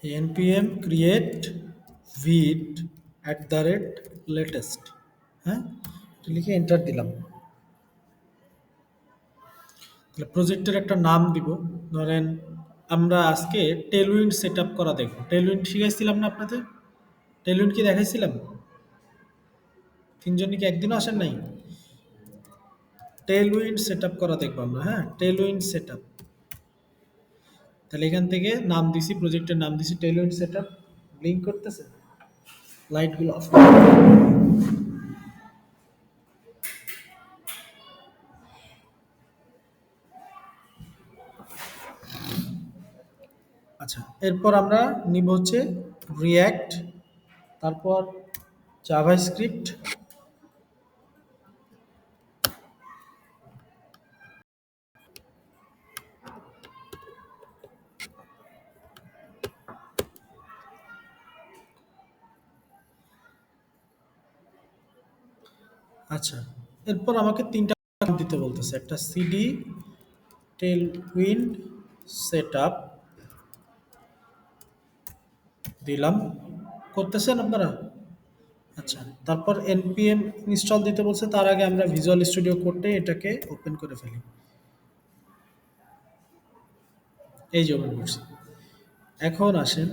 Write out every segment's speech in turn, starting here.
npm create vid @latest, হ্যাঁ, এটা লিখে এন্টার দিলাম। তাহলে প্রজেক্টের একটা নাম দিব। ধরেন আমরা আজকে টেলউইন্ড সেট আপ করা দেখব। টেলউইন্ড শিখাইছিলাম না আপনাদের? টেলউইন্ড কি দেখাইছিলাম? তিনজনই কি একদিনও আসেন নাই? টেলউইন্ড সেট আপ করা দেখবো আমরা, হ্যাঁ, টেলউইন্ড সেট আপ। তাহলে এখান থেকে নাম দিছি, প্রজেক্টের নাম দিছি টেলউইন্ড সেট আপ। লিঙ্ক করতেছে, লাইটগুলো অফ। আচ্ছা, এরপর আমরা নিব হচ্ছে রিয়্যাক্ট, তারপর জাভাস্ক্রিপ্ট, আচ্ছা, এরপর আমাকে ৩টা দিতে বলতেছে। একটা সিডি টেলউইন্ড সেটআপ দিলাম। করতেছেন আপনারা? আচ্ছা, তারপর npm ইনস্টল দিতে বলছে। তার আগে আমরা ভিজুয়াল স্টুডিও কোডে এটাকে ওপেন করে ফেলি। এই যে ওপেন করছি। এখন আসেন,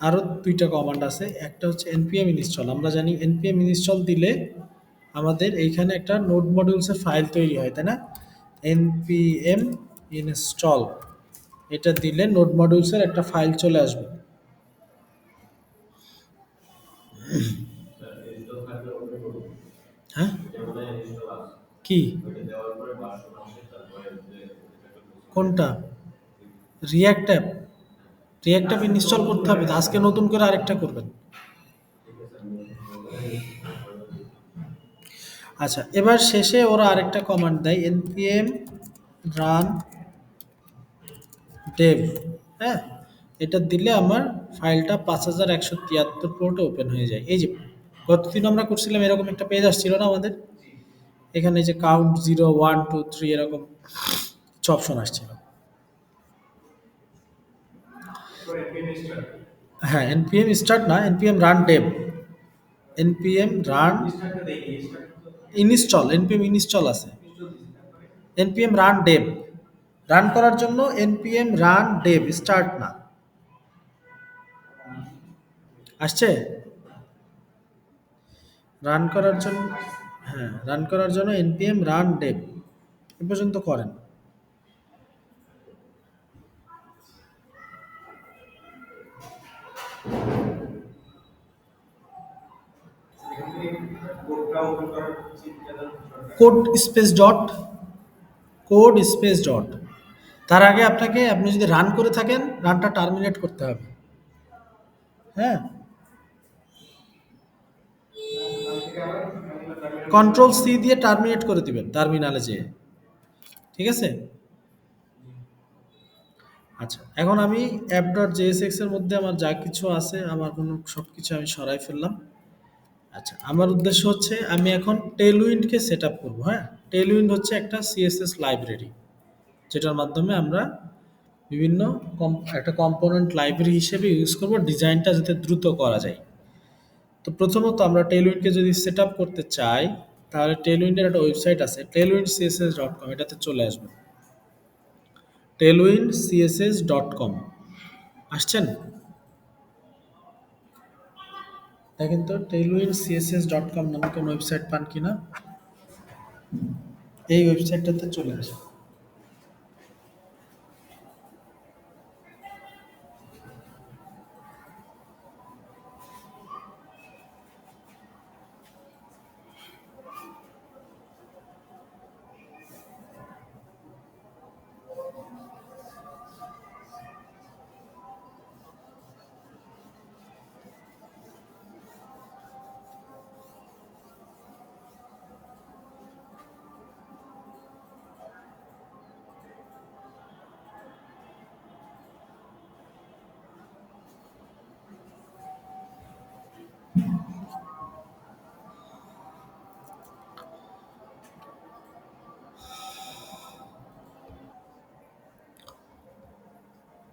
আরও ২টা কমান্ড আছে। একটা হচ্ছে npm ইনস্টল। আমরা জানি npm ইনস্টল দিলে আমাদের এইখানে একটা নোড মডিউলসের ফাইল তৈরি হয়, তাই না? npm ইনস্টল এটা দিলে নোড মডিউলসের একটা ফাইল চলে আসবে। হ্যাঁ, কি কোনটা? React app? React app install করতে হবে তো, আজকে নতুন করে আরেকটা করবেন। আচ্ছা, এবার শেষে ওরা আরেকটা কমান্ড দেয়, npm রান ডেভ, হ্যাঁ, এটা দিলে আমার ফাইলটা 5173 পোর্টে ওপেন হয়ে যায়। এই যে গতদিন আমরা করছিলাম এরকম একটা পেজ আসছিল না আমাদের, এখানে যে কাউন্ট 0 1 2 3 এরকম অপশন আসছিল। হ্যাঁ, npm স্টার্ট না, npm run Dave, npm run install, npm install আছে, npm রান ডেভ। রান করার জন্য npm রান ডেভ, স্টার্ট না। আসছে? রান করার জন্য, হ্যাঁ, রান করার জন্য npm রান ডেভ এ পর্যন্ত করেন। Code space dot, code space dot. তার আগে আপনাকে, আপনি যদি রান করে থাকেন, রানটা টার্মিনেট করতে হবে, হ্যাঁ। কন্ট্রোল সি দিয়ে টার্মিনেট করে দিবেন টার্মিনালে যেয়ে, ঠিক আছে? আচ্ছা, এখন আমি অ্যাপ ডট জেএসএক্স এর মধ্যে আমার যা কিছু আছে, আমার কোনো সব কিছু আমি সরাই ফেললাম। আচ্ছা, আমার উদ্দেশ্য হচ্ছে আমি এখন টেলউইন্ডকে সেট আপ করবো, হ্যাঁ। টেলউইন্ড হচ্ছে একটা সিএসএস লাইব্রেরি, যেটার মাধ্যমে আমরা বিভিন্ন একটা কম্পোনেন্ট লাইব্রেরি হিসেবে ইউজ করব, ডিজাইনটা যাতে দ্রুত করা যায়। তো প্রথমত আমরা টেলউইন্ডকে যদি সেট আপ করতে চাই, তাহলে টেলউইন্ডের একটা ওয়েবসাইট আছে, tailwindcss.com, এটাতে চলে আসবে। tailwindcss.com আসছেন? দেখেন তো tailwindcss.com নামে কোনো ওয়েবসাইট পান কিনা। এই ওয়েবসাইটটাতে চলে আসে।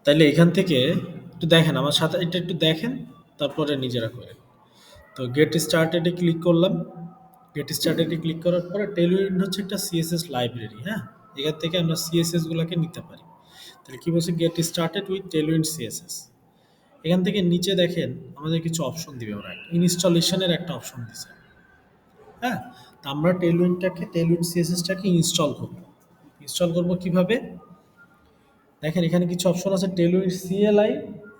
তাইলে এখান থেকে একটু দেখেন আমার সাথে, এটা একটু দেখেন, তারপরে নিজেরা করেন। তো গেট স্টার্টেডে ক্লিক করলাম। গেট স্টার্টেডে ক্লিক করার পরে টেলউইন্ড হচ্ছে একটা সিএসএস লাইব্রেরি, হ্যাঁ? এখান থেকে আমরা সিএসএস গুলাকে নিতে পারি। তাহলে কি বলছে, get started with Tailwind CSS. এখান থেকে নিচে দেখেন আমাদের কিছু অপশন দিবে ওরা, ইনস্টলেশনের একটা অপশন দিছে, হ্যাঁ? তো আমরা টেলউইন্ড সিএসএসটাকে ইনস্টল করব। ইনস্টল করব কিভাবে? দেখেন এখানে কিছু অপশন আছে, Tailwind CLI,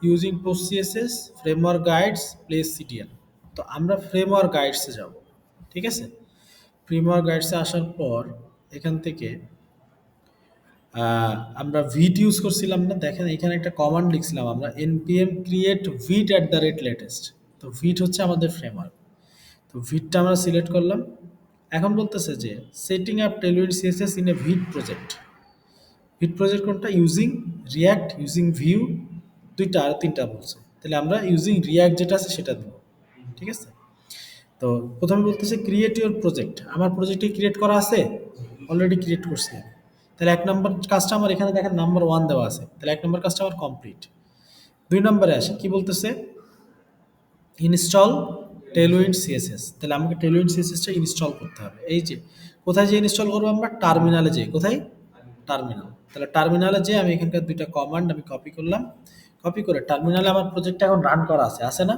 using post CSS, framework guides, place CDN. তো আমরা ফ্রেমওয়ার্ক গাইডসে যাব, ঠিক আছে? ফ্রেমওয়ার্ক গাইডসে আসার পর এখান থেকে আমরা ভিট ইউজ করছিলাম না, দেখেন এখানে একটা কমান্ড লিখছিলাম আমরা, npm create vit at the rate latest। তো ভিট হচ্ছে আমাদের ফ্রেমওয়ার্ক। তো ভিটটা আমরা সিলেক্ট করলাম। এখন বলতেছে যে setting up Tailwind CSS in a Vite project. Vite project কোনটা? ইউজিং রিয়াক্ট, ইউজিং ভিউ, দুইটা আর তিনটা বলছে। তাহলে আমরা ইউজিং রিয়াক্ট যেটা আছে সেটা দেবো, ঠিক আছে? তো প্রথমে বলতেছে ক্রিয়েট ইউর প্রজেক্ট। আমার প্রজেক্টে ক্রিয়েট করা আছে, অলরেডি ক্রিয়েট করছি আমি। তাহলে এক নম্বর কাজটা আমার এখানে দেখেন নাম্বার ওয়ান দেওয়া আছে, তাহলে এক নম্বর কাজটা আমার কমপ্লিট। দুই নম্বরে আসে কি বলতেছে, ইনস্টল টেলউইন্ড সিএসএস। তাহলে আমাকে টেলউইন্ড সিএসএসটা ইনস্টল করতে হবে। এই যে কোথায় যে ইনস্টল করবো আমরা, টার্মিনালে যে, কোথায়? টার্মিনাল। তাহলে টার্মিনালে যে আমি এখানকার দুইটা কমান্ড আমি কপি করলাম। কপি করে টার্মিনালে আমার প্রজেক্টটা এখন রান করা আছে, আছে না?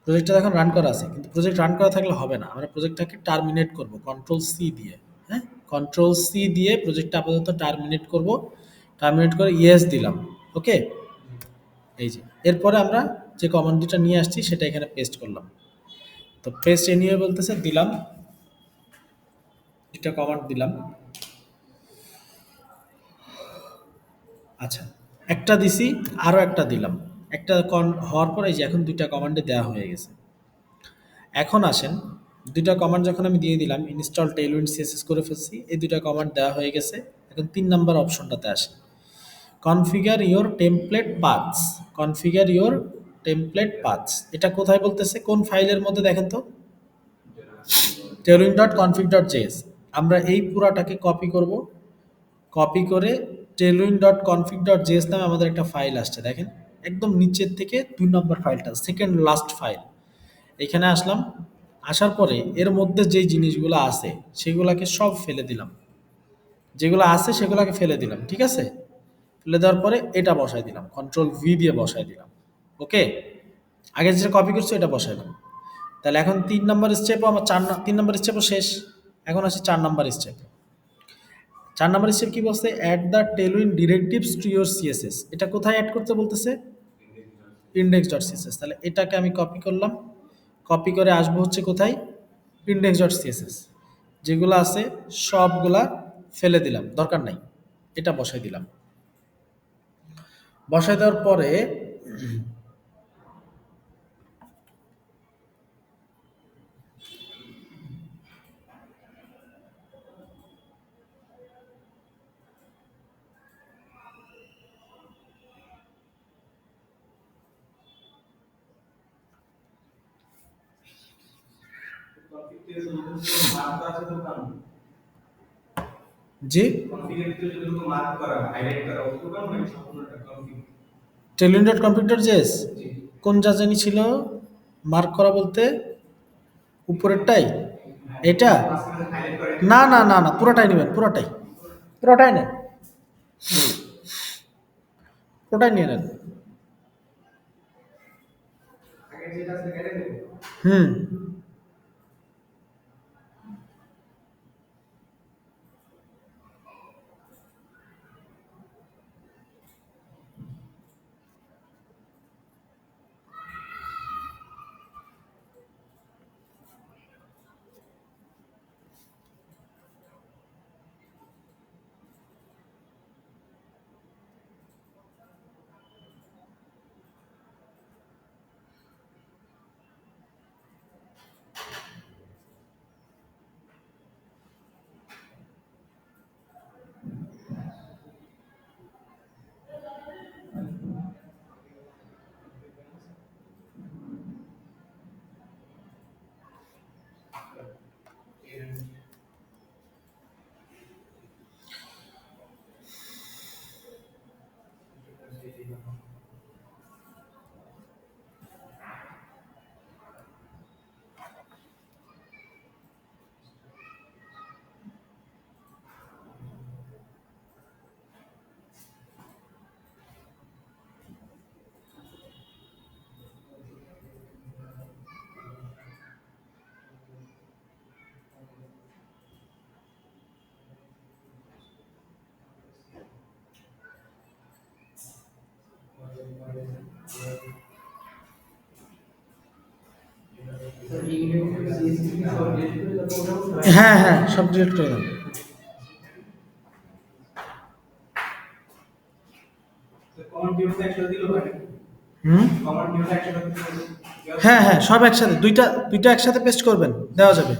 প্রজেক্টটা এখন রান করা আছে, কিন্তু প্রজেক্ট রান করা থাকলে হবে না, আমরা প্রজেক্টটাকে টার্মিনেট করব কন্ট্রোল সি দিয়ে, হ্যাঁ? কন্ট্রোল সি দিয়ে প্রজেক্টটা আপাতত টার্মিনেট করব। টার্মিনেট করে ইয়েস দিলাম, ওকে। এই যে এরপরে আমরা যে কমান্ড দুটা নিয়ে আসছি সেটা এখানে পেস্ট করলাম। তো পেস্ট এনিওয়ে বলতেছে, দিলাম, দুটা কমান্ড দিলাম। আচ্ছা, একটা দিছি, আরও একটা দিলাম। একটা হওয়ার পরে এই যে এখন দুইটা কমান্ডে দেওয়া হয়ে গেছে। এখন আসেন, দুইটা কমান্ড যখন আমি দিয়ে দিলাম, ইনস্টল টেলউইন্ড সিএসএস করে ফেলছি, এই দুইটা কমান্ড দেওয়া হয়ে গেছে। এখন ৩ নাম্বার অপশনটাতে আসি, configure your template paths. Configure your template paths, এটা কোথায় বলতেছে, কোন ফাইলের মধ্যে দেখেন তো? Tailwind dot config dot JS. আমরা এই পুরাটাকে কপি করব। কপি করে Tailwind dot config dot JS নামে আমাদের একটা ফাইল আসছে, দেখেন একদম নিচের থেকে ২ নম্বর ফাইলটা, সেকেন্ড লাস্ট ফাইল। এখানে আসলাম, আসার পরে এর মধ্যে যেই জিনিসগুলো আছে সেগুলাকে সব ফেলে দিলাম, যেগুলো আছে সেগুলোকে ফেলে দিলাম, ঠিক আছে? ফেলে দেওয়ার পরে এটা বসাই দিলাম, কন্ট্রোল ভি দিয়ে বসাই দিলাম, ওকে। আগে যেটা কপি করছো এটা বসাইলাম। তাহলে এখন ৩ নম্বর স্টেপও আমার ৩ নম্বর স্টেপও শেষ। এখন আসি ৪ নম্বর স্টেপ। ৪ নম্বর স্টেপ কি বলছে, add the Tailwind directives to your CSS. এটা কোথায় অ্যাড করতে বলতেছে? Index dot CSS. তাহলে এটাকে আমি কপি করলাম। কপি করে আসবো হচ্ছে কোথায়, ইন্ডেক্স ডট সিএসএস। যেগুলো আছে সবগুলা ফেলে দিলাম, দরকার নাই। এটা বসাই দিলাম। বসাই দেওয়ার পরে যে টেলিন ডট কম্পিউটার জেস, কোন যা জানি ছিল মার্ক করা বলতে? উপরেরটাই? এটা? না না না না, পুরোটাই নেবেন, পুরোটাই, পুরোটাই নেন, পুরোটাই নিয়ে নেন। হুম। হ্যাঁ হ্যাঁ, সব ডিলিট করে দেন। হুম, হ্যাঁ হ্যাঁ, সব একসাথে, দুইটা দুইটা একসাথে পেস্ট করবেন, দেওয়া যাবে।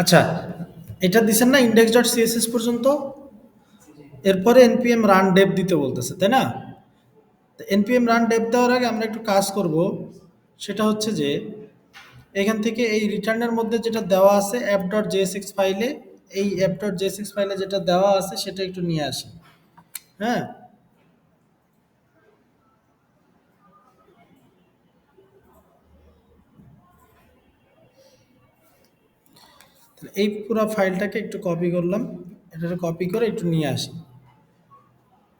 আচ্ছা, এটা দিছেন না ইন্ডেক্স ডট সিএসএস পর্যন্ত, এরপরে এনপিএম রান ডেভ দিতে বলতেছে, তাই না? এনপিএম রান ডেভ দেওয়ার আগে আমরা একটু কাজ করব, সেটা হচ্ছে যে এখান থেকে এই রিটার্নের মধ্যে যেটা দেওয়া আছে অ্যাপ ডট জেএসএক্স ফাইলে, এই অ্যাপ ডট জেএসএক্স ফাইলে যেটা দেওয়া আছে সেটা একটু নিয়ে আসি। হ্যাঁ, তাহলে এই পুরো ফাইলটাকে একটু কপি করলাম, এটাকে কপি করে একটু নিয়ে আসি,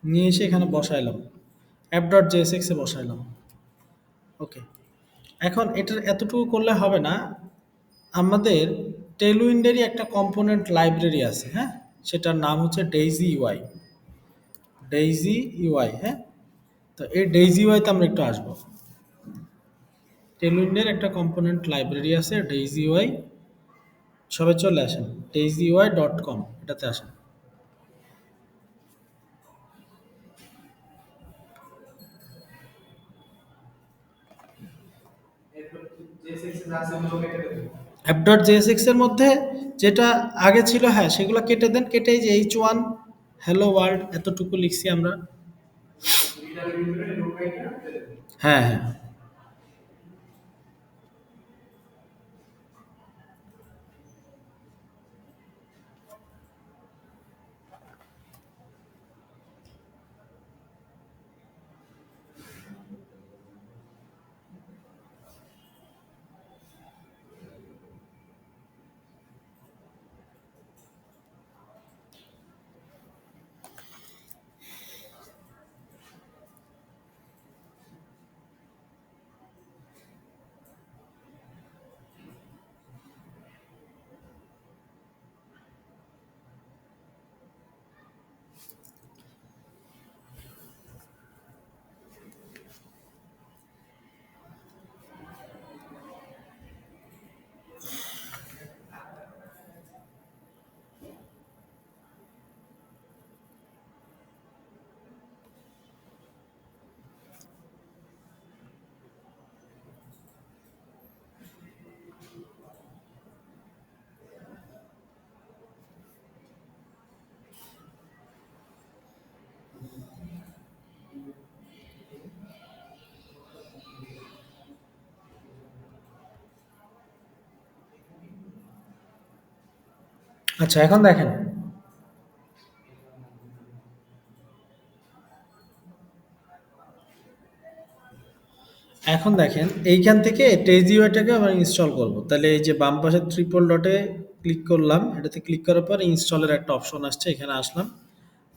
নিয়ে এসে এখানে বসাইলাম, অ্যাপ ডট জেএসএক্সে বসাইলাম। ওকে, এখন এটার এতটুকু করলে হবে না, আমাদের টেলউইন্ডেরই একটা কম্পোনেন্ট লাইব্রেরি আছে, হ্যাঁ, সেটার নাম হচ্ছে ডেইজি ইউআই। ডেইজি ইউআই, হ্যাঁ। তো এই ডেইজি ইউআইতে আমরা একটু আসবো। টেলউইন্ডের একটা কম্পোনেন্ট লাইব্রেরি আছে ডেইজি ইউআই, সবাই চলে আসেন, ডেইজি ইউআই ডট কম এটাতে আসেন। অ্যাপ ডট জেএসএক্স এর মধ্যে যেটা আগে ছিল, হ্যাঁ, সেগুলো কেটে দেন, কেটে এই যে H1 হ্যালো ওয়ার্ল্ড এতটুকু লিখছি আমরা। হ্যাঁ হ্যাঁ, আচ্ছা, এখন দেখেন এখন দেখেন এইখান থেকে টেজিওটাকে আমরা ইনস্টল করব। তাহলে এই যে বাম পাশে ট্রিপল ডটে ক্লিক করলাম, এটাতে ক্লিক করার পর ইনস্টলের একটা অপশন আসছে, এখানে আসলাম।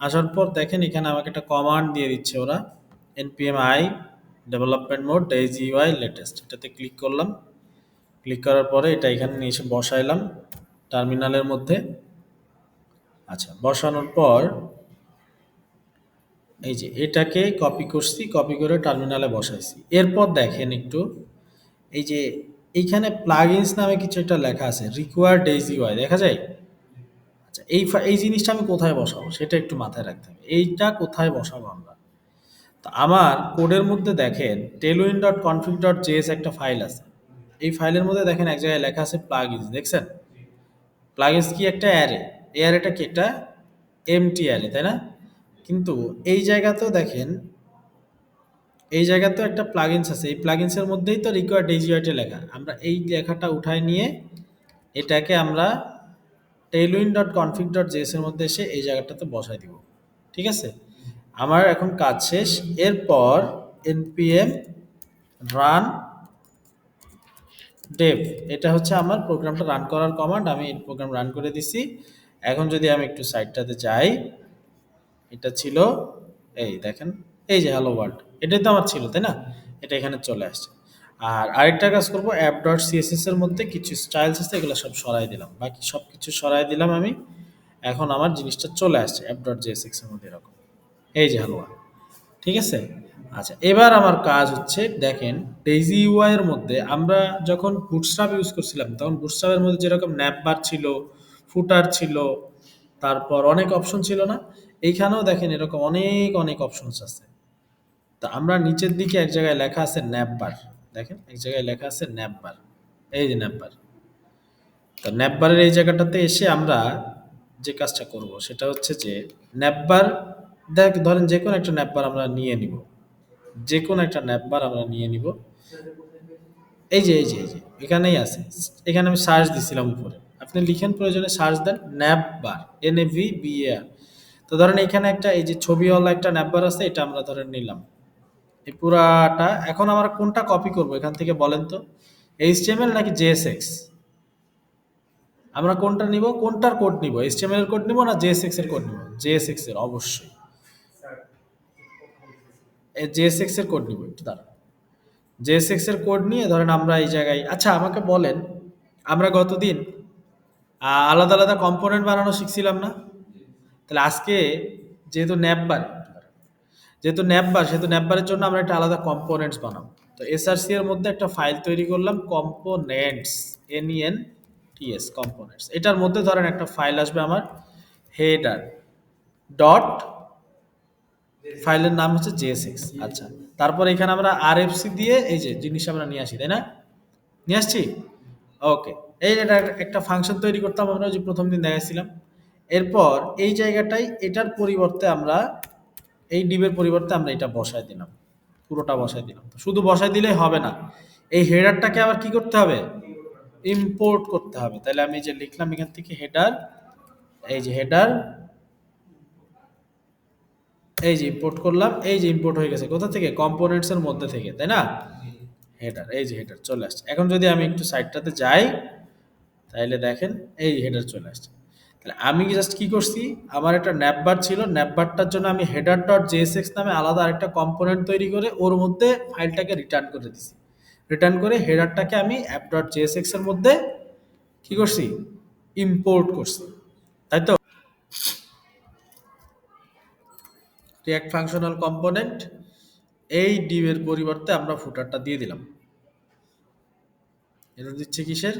আসার পর দেখেন এখানে আমাকে একটা কমান্ড দিয়ে দিচ্ছে ওরা, npm i ডেভেলপমেন্ট মোড টেজিওয়াই লেটেস্ট, এটাতে ক্লিক করলাম। ক্লিক করার পরে এটা এখানে নিয়ে এসে বসাইলাম টার্মিনালের মধ্যে। আচ্ছা, বসানোর পর এই যে এটাকে কপি করছি, কপি করে টার্মিনালে বসাইছি। এরপর দেখেন একটু, এই যে এইখানে প্লাগইনস নামে কিছু একটা লেখা আছে, রিকোয়ার্ড ডেজিওয়াই দেখা যায়। আচ্ছা, এই জিনিসটা আমি কোথায় বসাবো সেটা একটু মাথায় রাখতে হবে। এইটা কোথায় বসাবো আমরা? তো আমার কোডের মধ্যে দেখেন tailwind.config.js একটা ফাইল আছে। এই ফাইলের মধ্যে দেখেন এক জায়গায় লেখা আছে প্লাগইনস, দেখছেন? প্লাগইনস কি একটা অ্যারে, এই অ্যারেটা কি একটা এমটি অ্যারে, তাই না? কিন্তু এই জায়গাতেও দেখেন, এই জায়গাতেও একটা প্লাগইনস আছে, এই প্লাগইনসের মধ্যেই তো রিকোয়ার্ড ডেজিওয়াইটা লেখা। আমরা এই লেখাটা উঠায় নিয়ে এটাকে আমরা tailwind.config.js এর মধ্যে এসে এই জায়গাটাতে বসাই দিব। ঠিক আছে, আমার এখন কাজ শেষ। এরপর npm run dev, এটা হচ্ছে আমার প্রোগ্রামটা রান করার কমান্ড। আমি এই প্রোগ্রাম রান করে দিছি। এখন যদি আমি একটু সাইটটাতে যাই, এটা ছিল, এই দেখেন, এই যে হ্যালো ওয়ার্ল্ড, এটাই তো আমার ছিল, তাই না? এটা এখানে চলে আসছে। আর আরেকটা কাজ করব, অ্যাপ ডট সিএসএস এর মধ্যে কিছু স্টাইলস আছে, এগুলো সব সরাই দিলাম, বাকি সব কিছু সরাই দিলাম আমি। এখন আমার জিনিসটা চলে আসছে অ্যাপ ডট জেএসএক্স এর মধ্যে এরকম, এই যে হ্যালো ওয়ার্ল্ড। ঠিক আছে? আচ্ছা, এবার আমার কাজ হচ্ছে দেখেন, ডেইজি ইউআই এর মধ্যে আমরা যখন বুটস্ট্র্যাপ ইউজ করছিলাম, তখন বুটস্ট্র্যাপের মধ্যে যেরকম ন্যাপবার ছিল, ফুটার ছিল, তারপর অনেক অপশন ছিল না? এইখানেও দেখেন এরকম অনেক অনেক অপশনস আছে। তো আমরা নিচের দিকে এক জায়গায় লেখা আছে ন্যাপবার, দেখেন এক জায়গায় লেখা আছে ন্যাপবার, এই যে ন্যাপবার। তো ন্যাপবারের এই জায়গাটাতে এসে আমরা যে কাজটা করব সেটা হচ্ছে যে ন্যাপবার, ধরেন যে কোনো একটা ন্যাপবার আমরা নিয়ে নিব, যে কোনো একটা ন্যাপবার আমরা নিয়ে নিব। এই যে এখানেই আছে, এখানে আমি সার্চ দিছিলাম উপরে, আপনি লিখেন প্রয়োজনে সার্চ দেন ন্যাপবার, NAVBAR। তো ধরেন এখানে একটা এই যে ছবিওয়ালা একটা ন্যাপবার আছে, এটা আমরা ধরেন নিলাম এই পুরাটা। এখন আমরা কোনটা কপি করব এখান থেকে বলেন তো, HTML নাকি JSX? আমরা কোনটা নিব, কোনটার কোড নিব, HTML এর কোড নিব না JSX এর কোড নিব? JSX এর, অবশ্যই JSX এর কোড নিব। একটু দাঁড়ান, JSX এর কোড নিয়ে ধরেন আমরা এই জায়গায়, আচ্ছা আমাকে বলেন, আমরা গতদিন আলাদা আলাদা কম্পোনেন্ট বানানো শিখছিলাম না? তাহলে আজকে যেহেতু ন্যাপবার, সেহেতু ন্যাপবারের জন্য আমরা একটা আলাদা কম্পোনেন্টস বানাবো। তো এসআরসি এর মধ্যে একটা ফাইল তৈরি করলাম, কম্পোনেন্টস, NENTS কম্পোনেন্টস। এটার মধ্যে ধরেন একটা ফাইল আসবে আমার, হেডার ডট, ফাইলের নাম হচ্ছে JSX। আচ্ছা, তারপর এখানে আমরা RFC দিয়ে এই যে জিনিস আমরা নিয়ে আসি, তাই না? নিয়ে আসছি, ওকে। এই এটা একটা ফাংশন তৈরি করতাম আমরা, যে প্রথম দিন দেখাইছিলাম। এরপর এই জায়গাটাই এটার পরিবর্তে আমরা, এই ডিবের পরিবর্তে আমরা এটা বসায় দিলাম, পুরোটা বসায় দিলাম। শুধু বসায় দিলেই হবে না, এই হেডারটাকে আবার কি করতে হবে, ইম্পোর্ট করতে হবে। তাহলে আমি যে লিখলাম এখান থেকে হেডার, এই যে হেডার, এই যে ইম্পোর্ট করলাম, এই যে ইম্পোর্ট হয়ে গেছে কোথা থেকে, কম্পোনেন্টস এর মধ্যে থেকে, তাই না? হেডার, এই যে হেডার চলে আসছে। এখন যদি আমি একটু সাইটটাতে যাই, তাহলে দেখেন এই হেডার চলে আসছে। তাহলে আমি জাস্ট কি করছি, আমার একটা ন্যাপবার ছিল, ন্যাপবারটার জন্য আমি হেডার ডট জেএসএক্স নামে আলাদা আরেকটা কম্পোনেন্ট তৈরি করে ওর মধ্যে ফাইলটাকে রিটার্ন করে দিছি। রিটার্ন করে হেডারটাকে আমি অ্যাপ ডট জেএসএক্স এর মধ্যে কি করছি, ইম্পোর্ট করছি, তাই তো? রিয়াক্ট ফাংশনাল কম্পোনেন্ট, এই ডিভের পরিবর্তে আমরা ফুটারটা দিয়ে দিলাম। এটা দিচ্ছে কিসের,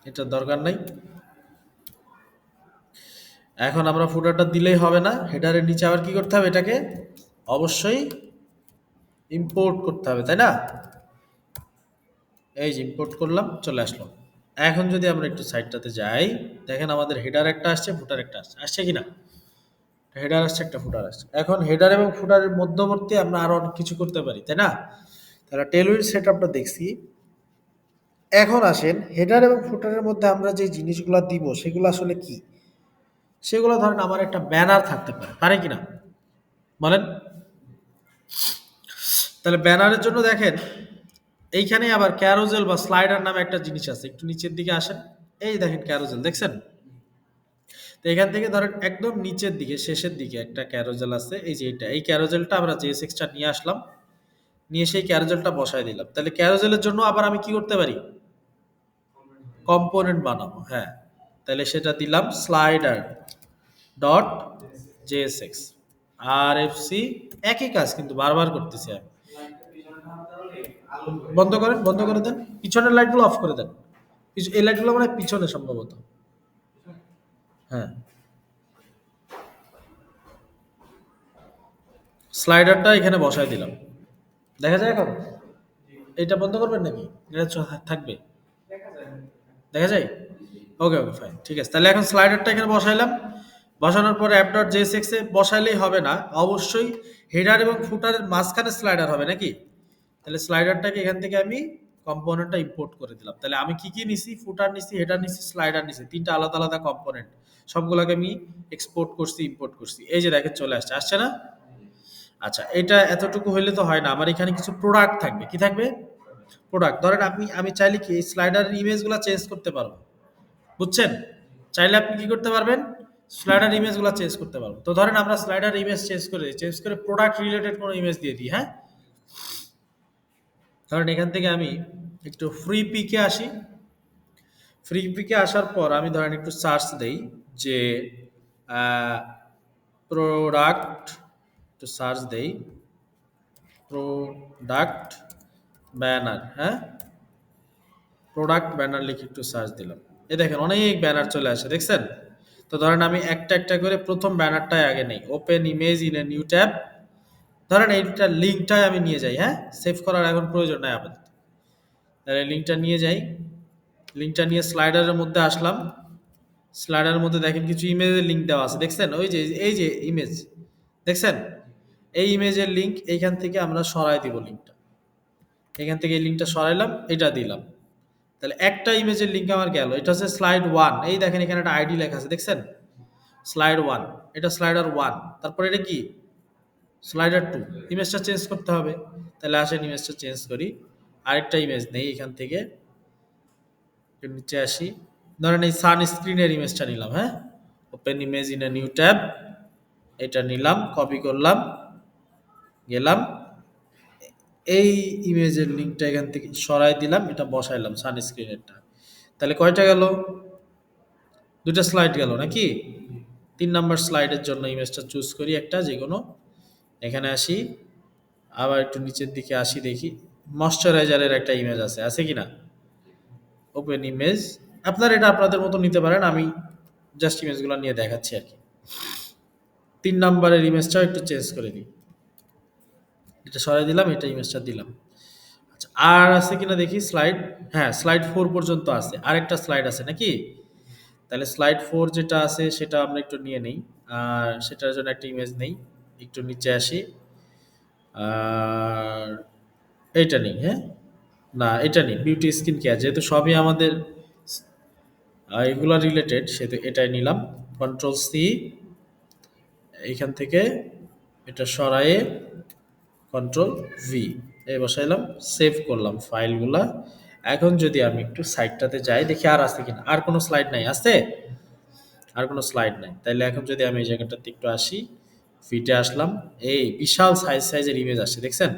এটার দরকার নাই। এখন আমরা ফুটারটা দিলেই হবে না, হেডারের নিচে আবার কি করতে হবে, এটাকে অবশ্যই ইম্পোর্ট করতে হবে, তাই না? এই যে ইম্পোর্ট করলাম, চলে আসলো। এখন যদি আমরা একটু সাইডটাতে যাই, দেখেন আমাদের হেডার একটা আসছে, ফুটার একটা আসছে, আসছে কিনা? হেডার আসছে, একটা ফুটার আসছে। এখন হেডার এবং ফুটারের মধ্যবর্তী আমরা আরো অনেক কিছু করতে পারি, তাই না? তাহলে টেলউইন্ড সেটআপটা দেখছি। এখন আসেন হেডার এবং ফুটারের মধ্যে আমরা যে জিনিসগুলো দিব সেগুলো আসলে কি? সেগুলো ধরেন আমার একটা ব্যানার থাকতে পারে, পারে কিনা বলেন? তাহলে ব্যানারের জন্য দেখেন এইখানে আবার ক্যারোজেল বা স্লাইডার নামে একটা জিনিস আছে, একটু নিচের দিকে আসেন। এই দেখেন ক্যারোজেল দেখছেন। তো এখান থেকে ধরেন একদম নিচের দিকে শেষের দিকে একটা ক্যারোজেল আছে, এই যে এটা, এই ক্যারোজেলটা আমরা JSX-টা নিয়ে আসলাম, নিয়ে সেই ক্যারোজেলটা বসায় দিলাম। তাহলে ক্যারোজেলের জন্য আবার আমি কি করতে পারি, কম্পোনেন্ট বানাবো। হ্যাঁ, তাহলে সেটা দিলাম স্লাইডার ডট JSX RFC, একই কাজ কিন্তু বারবার করতেছি আমি। বন্ধ করেন, বন্ধ করে দেন, পিছনের লাইটগুলো অফ করে দেন। এই লাইটগুলো মানে পিছনে সম্ভবত। হ্যাঁ, স্লাইডারটা এখানে বসায় দিলাম, দেখা যায় এখন। এটা বন্ধ করবেন নাকি, এটা থাকবে, দেখা যায়? ওকে ওকে ফাইন, ঠিক আছে। তাহলে এখন স্লাইডারটা এখানে বসাইলাম, বসানোর পরে অ্যাপ ডট জেএসএক্স এ বসাইলেই হবে না, অবশ্যই হেডার এবং ফুটারের মাঝখানে স্লাইডার হবে নাকি। তাহলে স্লাইডারটাকে এখান থেকে আমি কম্পোনেন্টটা ইম্পোর্ট করে দিলাম। তাহলে আমি কি কি নিছি, ফুটার নিছি, হেডার নিছি, স্লাইডার নিছি, তিনটা আলাদা আলাদা কম্পোনেন্ট, সবগুলোকে আমি এক্সপোর্ট করছি, ইম্পোর্ট করছি। এই যে দেখেন চলে আসছে, আসছে না? আচ্ছা, এটা এতটুকু হইলে তো হয় না, আমার এখানে কিছু প্রোডাক্ট থাকবে। কি থাকবে? প্রোডাক্ট। ধরেন আমি চাইলে কি এই স্লাইডারের ইমেজগুলো চেঞ্জ করতে পারবো, বুঝছেন? চাইলে আপনি কি করতে পারবেন, স্লাইডার ইমেজগুলো চেঞ্জ করতে পারবো। তো ধরেন আমরা স্লাইডার ইমেজ চেঞ্জ করে প্রোডাক্ট রিলেটেড কোনো ইমেজ দিয়ে দিই। হ্যাঁ, ধরেন এখান থেকে আমি একটু ফ্রি পিকে আসি, ফ্রি পিকে আসার পর আমি ধরেন একটু সার্চ দেই যে প্রোডাক্ট, একটু সার্চ দেই প্রোডাক্ট ব্যানার। হ্যাঁ, প্রোডাক্ট ব্যানার লিখে একটু সার্চ দিলাম, এ দেখেন অনেক ব্যানার চলে আসে, দেখছেন? তো ধরেন আমি একটা একটা করে প্রথম ব্যানারটাই আগে নেই, open image in a new tab. ধরেন এইটার লিঙ্কটাই আমি নিয়ে যাই। হ্যাঁ, সেভ করার এখন প্রয়োজন নাই আপাতত। তাহলে লিঙ্কটা নিয়ে যাই, লিঙ্কটা নিয়ে স্লাইডারের মধ্যে আসলাম। স্লাইডারের মধ্যে দেখেন কিছু ইমেজের লিঙ্ক দেওয়া আছে, দেখছেন? ওই যে এই যে ইমেজ, দেখছেন? এই ইমেজের লিঙ্ক এইখান থেকে আমরা সরাই দিব লিঙ্কটা, এখান থেকে এই লিঙ্কটা সরাইলাম, এটা দিলাম। তাহলে একটা ইমেজের লিঙ্ক আমার গেল, এটা হচ্ছে স্লাইড ওয়ান। এই দেখেন এখানে একটা আইডি লেখা আছে, দেখছেন? স্লাইড ওয়ান, এটা স্লাইডার ওয়ান। তারপর এটা কি, স্লাইডার টু। ইমেজটা চেঞ্জ করতে হবে, তাহলে আসেন ইমেজটা চেঞ্জ করি, আরেকটা ইমেজ নেই এখান থেকে, একটু নিচে আসি। ধরেন এই সানস্ক্রিনের ইমেজটা নিলাম। হ্যাঁ, open image in a new tab, এটা নিলাম, কপি করলাম, গেলাম, এই ইমেজের লিঙ্কটা এখান থেকে সরাই দিলাম, এটা বসাইলাম সানস্ক্রিনেরটা। তাহলে কয়টা গেল, দুইটা স্লাইড গেল নাকি? 3 নাম্বার স্লাইডের জন্য ইমেজটা চুজ করি একটা যে কোনো, এখানে আসি, আবার একটু নিচের দিকে আসি, দেখি ময়শ্চারাইজারের একটা ইমেজ আছে, আছে কিনা? ওপেন ইমেজ, আপনারা এটা আপনাদের মতো নিতে পারেন, আমি জাস্ট ইমেজগুলো নিয়ে দেখাচ্ছি আর কি। 3 নাম্বারের ইমেজটাও একটু চেঞ্জ করে দিই, এটা সরাই দিলাম, এটা ইমেজটা দিলাম। আচ্ছা, আর আছে কিনা দেখি স্লাইড। হ্যাঁ, স্লাইড 4 পর্যন্ত আছে, আরেকটা স্লাইড আছে নাকি? তাহলে স্লাইড 4 যেটা আছে সেটা আমরা একটু নিয়ে নেই, আর সেটার জন্য একটা ইমেজ নেই, একটু নিচে আসি, আর এইটা নেই। হ্যাঁ, না এটা নেই, বিউটি স্কিন কেয়ার, যেহেতু সবই আমাদের এগুলা রিলেটেড, সেহেতু এটাই নিলাম। কন্ট্রোল সি, এইখান থেকে এটা সরায়ে কন্ট্রোল ভি, এই বসাইলাম, সেভ করলাম ফাইলগুলা। এখন যদি আমি একটু সাইটটাতে যাই, দেখি আর আছে কিনা, আর কোনো স্লাইড নাই, আছে? আর কোনো স্লাইড নাই। তাইলে এখন যদি আমি এই জায়গাটাতে একটু আসি, ফিটে আসলাম, এই বিশাল সাইজের ইমেজ আসছে, দেখছেন?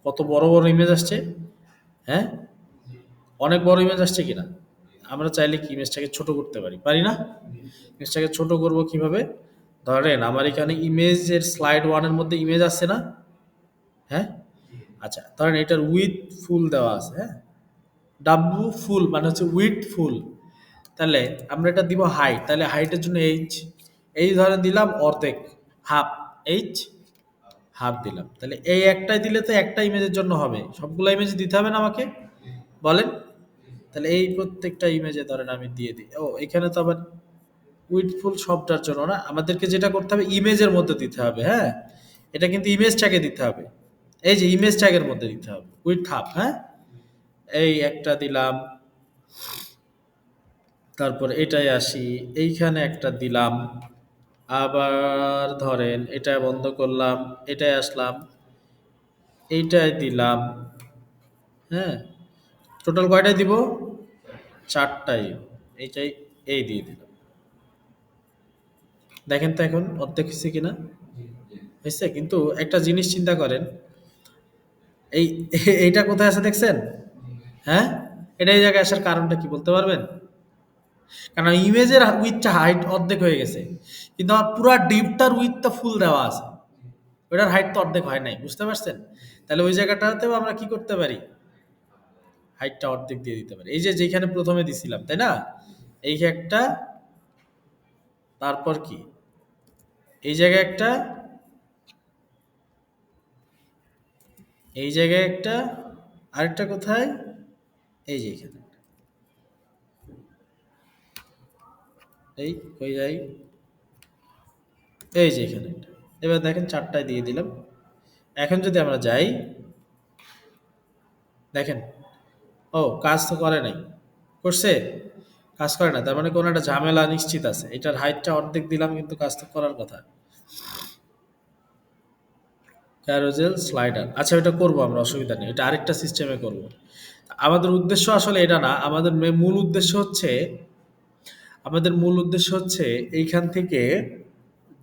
কত বড় বড় ইমেজ আসছে। হ্যাঁ, অনেক বড় ইমেজ আসছে কিনা? আমরা চাইলে কি ইমেজটাকে ছোট করতে পারি, পারি না? ইমেজটাকে ছোট করব কিভাবে? ধরেন আমার এখানে ইমেজের স্লাইড ওয়ানের মধ্যে ইমেজ আছে না? হ্যাঁ, আচ্ছা, ধরেন এটার উইথ ফুল দেওয়া আছে। হ্যাঁ, ডাব্লু ফুল মানে হচ্ছে উইথ ফুল। তাহলে আমরা এটা দিব হাইট, তাহলে হাইটের জন্য এইচ, এই ধরেন দিলাম অর্ধেক, হাফ, এইচ হাফ দিলাম। তাহলে এই একটাই দিলে তো একটা ইমেজের জন্য হবে, সবগুলো ইমেজ দিতে হবে না আমাকে, বলেন? তাহলে এই প্রত্যেকটা ইমেজে ধরেন আমি দিয়ে দিই। ও, এখানে তো আবার উইথফুল সবটার জন্য না, আমাদেরকে যেটা করতে হবে ইমেজের মধ্যে দিতে হবে। হ্যাঁ, এটা কিন্তু ইমেজ ট্যাগে দিতে হবে, এই যে ইমেজ ট্যাগের মধ্যে দিতে হবে উইথ হাফ। হ্যাঁ, এই একটা দিলাম, তারপর এটাই আসি, এইখানে একটা দিলাম, আবার ধরেন এটা বন্ধ করলাম, এটাই আসলাম, এইটাই দিলাম। হ্যাঁ, টোটাল কয়টায় দিব? চারটাই। এইটাই, এই দিয়ে দিলাম। দেখেন তো এখন অর্ধেক হয়েছে কিনা। হয়েছে, কিন্তু একটা জিনিস চিন্তা করেন, এই এইটা কোথায় আছে দেখছেন? হ্যাঁ, এটা এই জায়গায় আসার কারণটা কি বলতে পারবেন? কারণ ইমেজের উইথটা হাইট অর্ধেক হয়ে গেছে, কিন্তু আমার পুরা ডিপটার উইথটা ফুল দেওয়া আছে, ওটার হাইট তো অর্ধেক হয় নাই, বুঝতে পারছেন? তাহলে ওই জায়গাটাতেও আমরা কি করতে পারি? হাইটটা অর্ধেক দিয়ে দিতে পারি, এই যে যেখানে প্রথমে দিছিলাম, তাই না? এই একটা, তারপর কি, এই জায়গায় একটা, এই জায়গায় একটা, আরেকটা কোথায়, এই যে এখানে, এই কই যাই, এই যে এখানে একটা। এবার দেখেন চারটায় দিয়ে দিলাম। এখন যদি আমরা যাই, দেখেন, ও কাজ তো করে নাই, করছে? কাজ করে না, তার মানে কোনো একটা ঝামেলা নিশ্চিত আছে। এটার হাইটটা অর্ধেক দিলাম, কিন্তু কাজ তো করার কথা। ক্যারোজেল স্লাইডার, আচ্ছা ওটা করবো আমরা, অসুবিধা নেই, এটা আরেকটা সিস্টেমে করব। আমাদের উদ্দেশ্য আসলে এটা না, আমাদের মূল উদ্দেশ্য হচ্ছে, আমাদের মূল উদ্দেশ্য হচ্ছে এইখান থেকে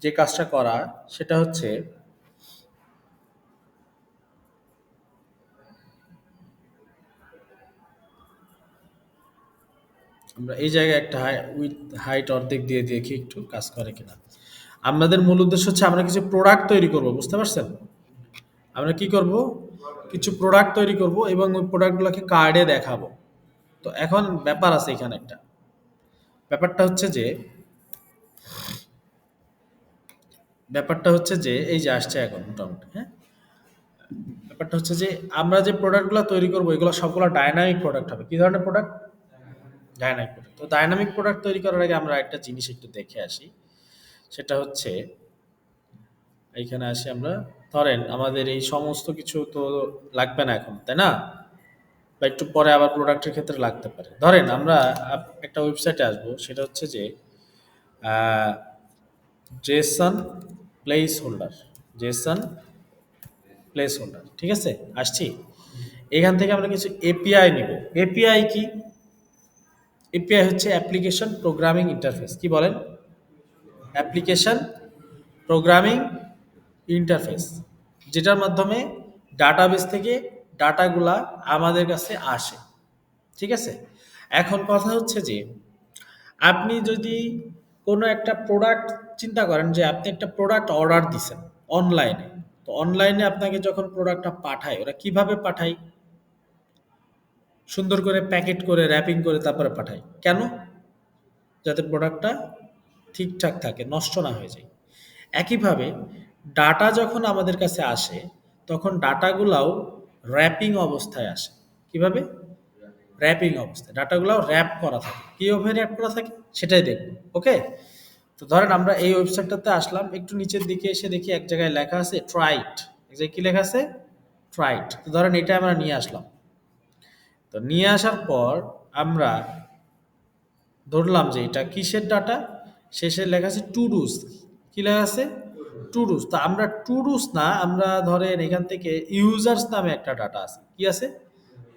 যে কাজটা করা, সেটা হচ্ছে আমরা এই জায়গায় একটা উইথ হাইট অর্ধেক দিয়ে দেখি একটু কাজ করে কিনা। আমাদের মূল উদ্দেশ্য হচ্ছে আমরা কিছু প্রোডাক্ট তৈরি করব, বুঝতে পারছেন? আমরা কি করব? কিছু প্রোডাক্ট তৈরি করব এবং ওই প্রোডাক্টগুলোকে কার্ডে দেখাবো। তো এখন ব্যাপার আছে এখানে একটা, ব্যাপারটা হচ্ছে যে, ব্যাপারটা হচ্ছে যে এই যে আসছে এখন মোটামুটি, হ্যাঁ, ব্যাপারটা হচ্ছে যে আমরা যে প্রোডাক্টগুলো তৈরি করব এগুলো সবগুলো ডাইনামিক প্রোডাক্ট হবে। কি ধরনের প্রোডাক্ট? Dynamic product. তো ডাইনামিক প্রোডাক্ট তৈরি করার আগে আমরা একটা জিনিস একটু দেখে আসি, সেটা হচ্ছে, এইখানে আসি আমরা, ধরেন আমাদের এই সমস্ত কিছু তো লাগবে না এখন, তাই না? বা একটু পরে আবার প্রোডাক্টের ক্ষেত্রে লাগতে পারে। ধরেন আমরা একটা ওয়েবসাইটে আসবো, সেটা হচ্ছে যে Jason place holder, Jason place holder, ঠিক আছে? আসছি, এখান থেকে আমরা কিছু এপিআই নিব। এপিআই কি? এপিআই হচ্ছে অ্যাপ্লিকেশন প্রোগ্রামিং ইন্টারফেস। কি বলেন? অ্যাপ্লিকেশন প্রোগ্রামিং ইন্টারফেস, যেটার মাধ্যমে ডাটাবেস থেকে ডাটাগুলা আমাদের কাছে আসে, ঠিক আছে? এখন কথা হচ্ছে যে, আপনি যদি কোনো একটা প্রোডাক্ট চিন্তা করেন, যে আপনি একটা প্রোডাক্ট অর্ডার দিছেন অনলাইনে, তো অনলাইনে আপনাকে যখন প্রোডাক্টটা পাঠায়, ওরা কিভাবে পাঠায়? সুন্দর করে প্যাকেট করে র্যাপিং করে তারপরে পাঠায়, কেন? যাতে প্রোডাক্টটা ঠিকঠাক থাকে, নষ্ট না হয়ে যায়। একইভাবে ডাটা যখন আমাদের কাছে আসে, তখন ডাটাগুলাও র্যাপিং অবস্থায় আসে। কিভাবে? র্যাপিং অবস্থায় ডাটাগুলাও র্যাপ করা থাকে। কিভাবে র্যাপ করা থাকে সেটাই দেখব, ওকে? তো ধরেন আমরা এই ওয়েবসাইটটাতে আসলাম, একটু নিচের দিকে এসে দেখি এক জায়গায় লেখা আছে ট্রাইট। এই যে কি লেখা আছে? ট্রাইট। তো ধরেন এটা আমরা নিয়ে আসলাম। তো নিয়ে আসার পর আমরা ধরলাম যে এটা কিসের ডাটা, শেষে লেখা আছে টু ডুস। কি লেখা আছে? টু ডুস। তা আমরা টু ডুস না, আমরা ধরেন এখান থেকে ইউজার্স নামে একটা ডাটা আছে। কি আছে?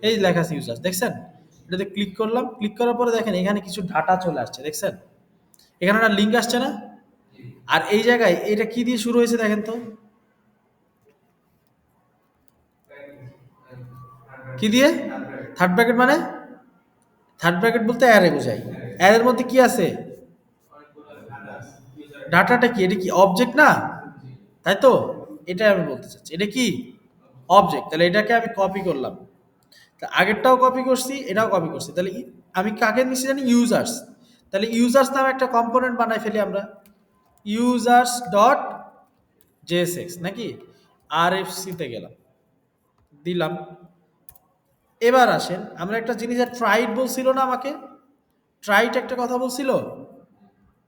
এই লেখা আছে ইউজার্স, দেখছেন? এটাতে ক্লিক করলাম, ক্লিক করার পরে দেখেন এখানে কিছু ডাটা চলে আসছে, দেখছেন? এখানে একটা লিঙ্ক আসছে না? আর এই জায়গায় এটা কি দিয়ে শুরু হয়েছে দেখেন তো? কি দিয়ে? থার্ড ব্র্যাকেট মানে? থার্ড ব্র্যাকেট বলতে অ্যারে বোঝায়। অ্যারের মধ্যে কি আছে? ডাটাটা কি? এটা কি অবজেক্ট না? তাই তো? এটাই আমি বলতে চাচ্ছি, এটা কি অবজেক্ট। তাহলে এটাকে আমি কপি করলাম, তা আগেরটাও কপি করছি, এটাও কপি করছি, তাহলে আমি কাকে নিচ্ছি জানি? ইউজার্স। তাহলে ইউজার্স নামে একটা কম্পোনেন্ট বানাই ফেলি আমরা, ইউজার্স ডট জেএসএক্স, নাকি? আর এফ সিতে গেলাম, দিলাম। এবার আসেন, আমরা একটা জিনিস, ট্রাইট বলছিল না আমাকে? ট্রাইট একটা কথা বলছিল,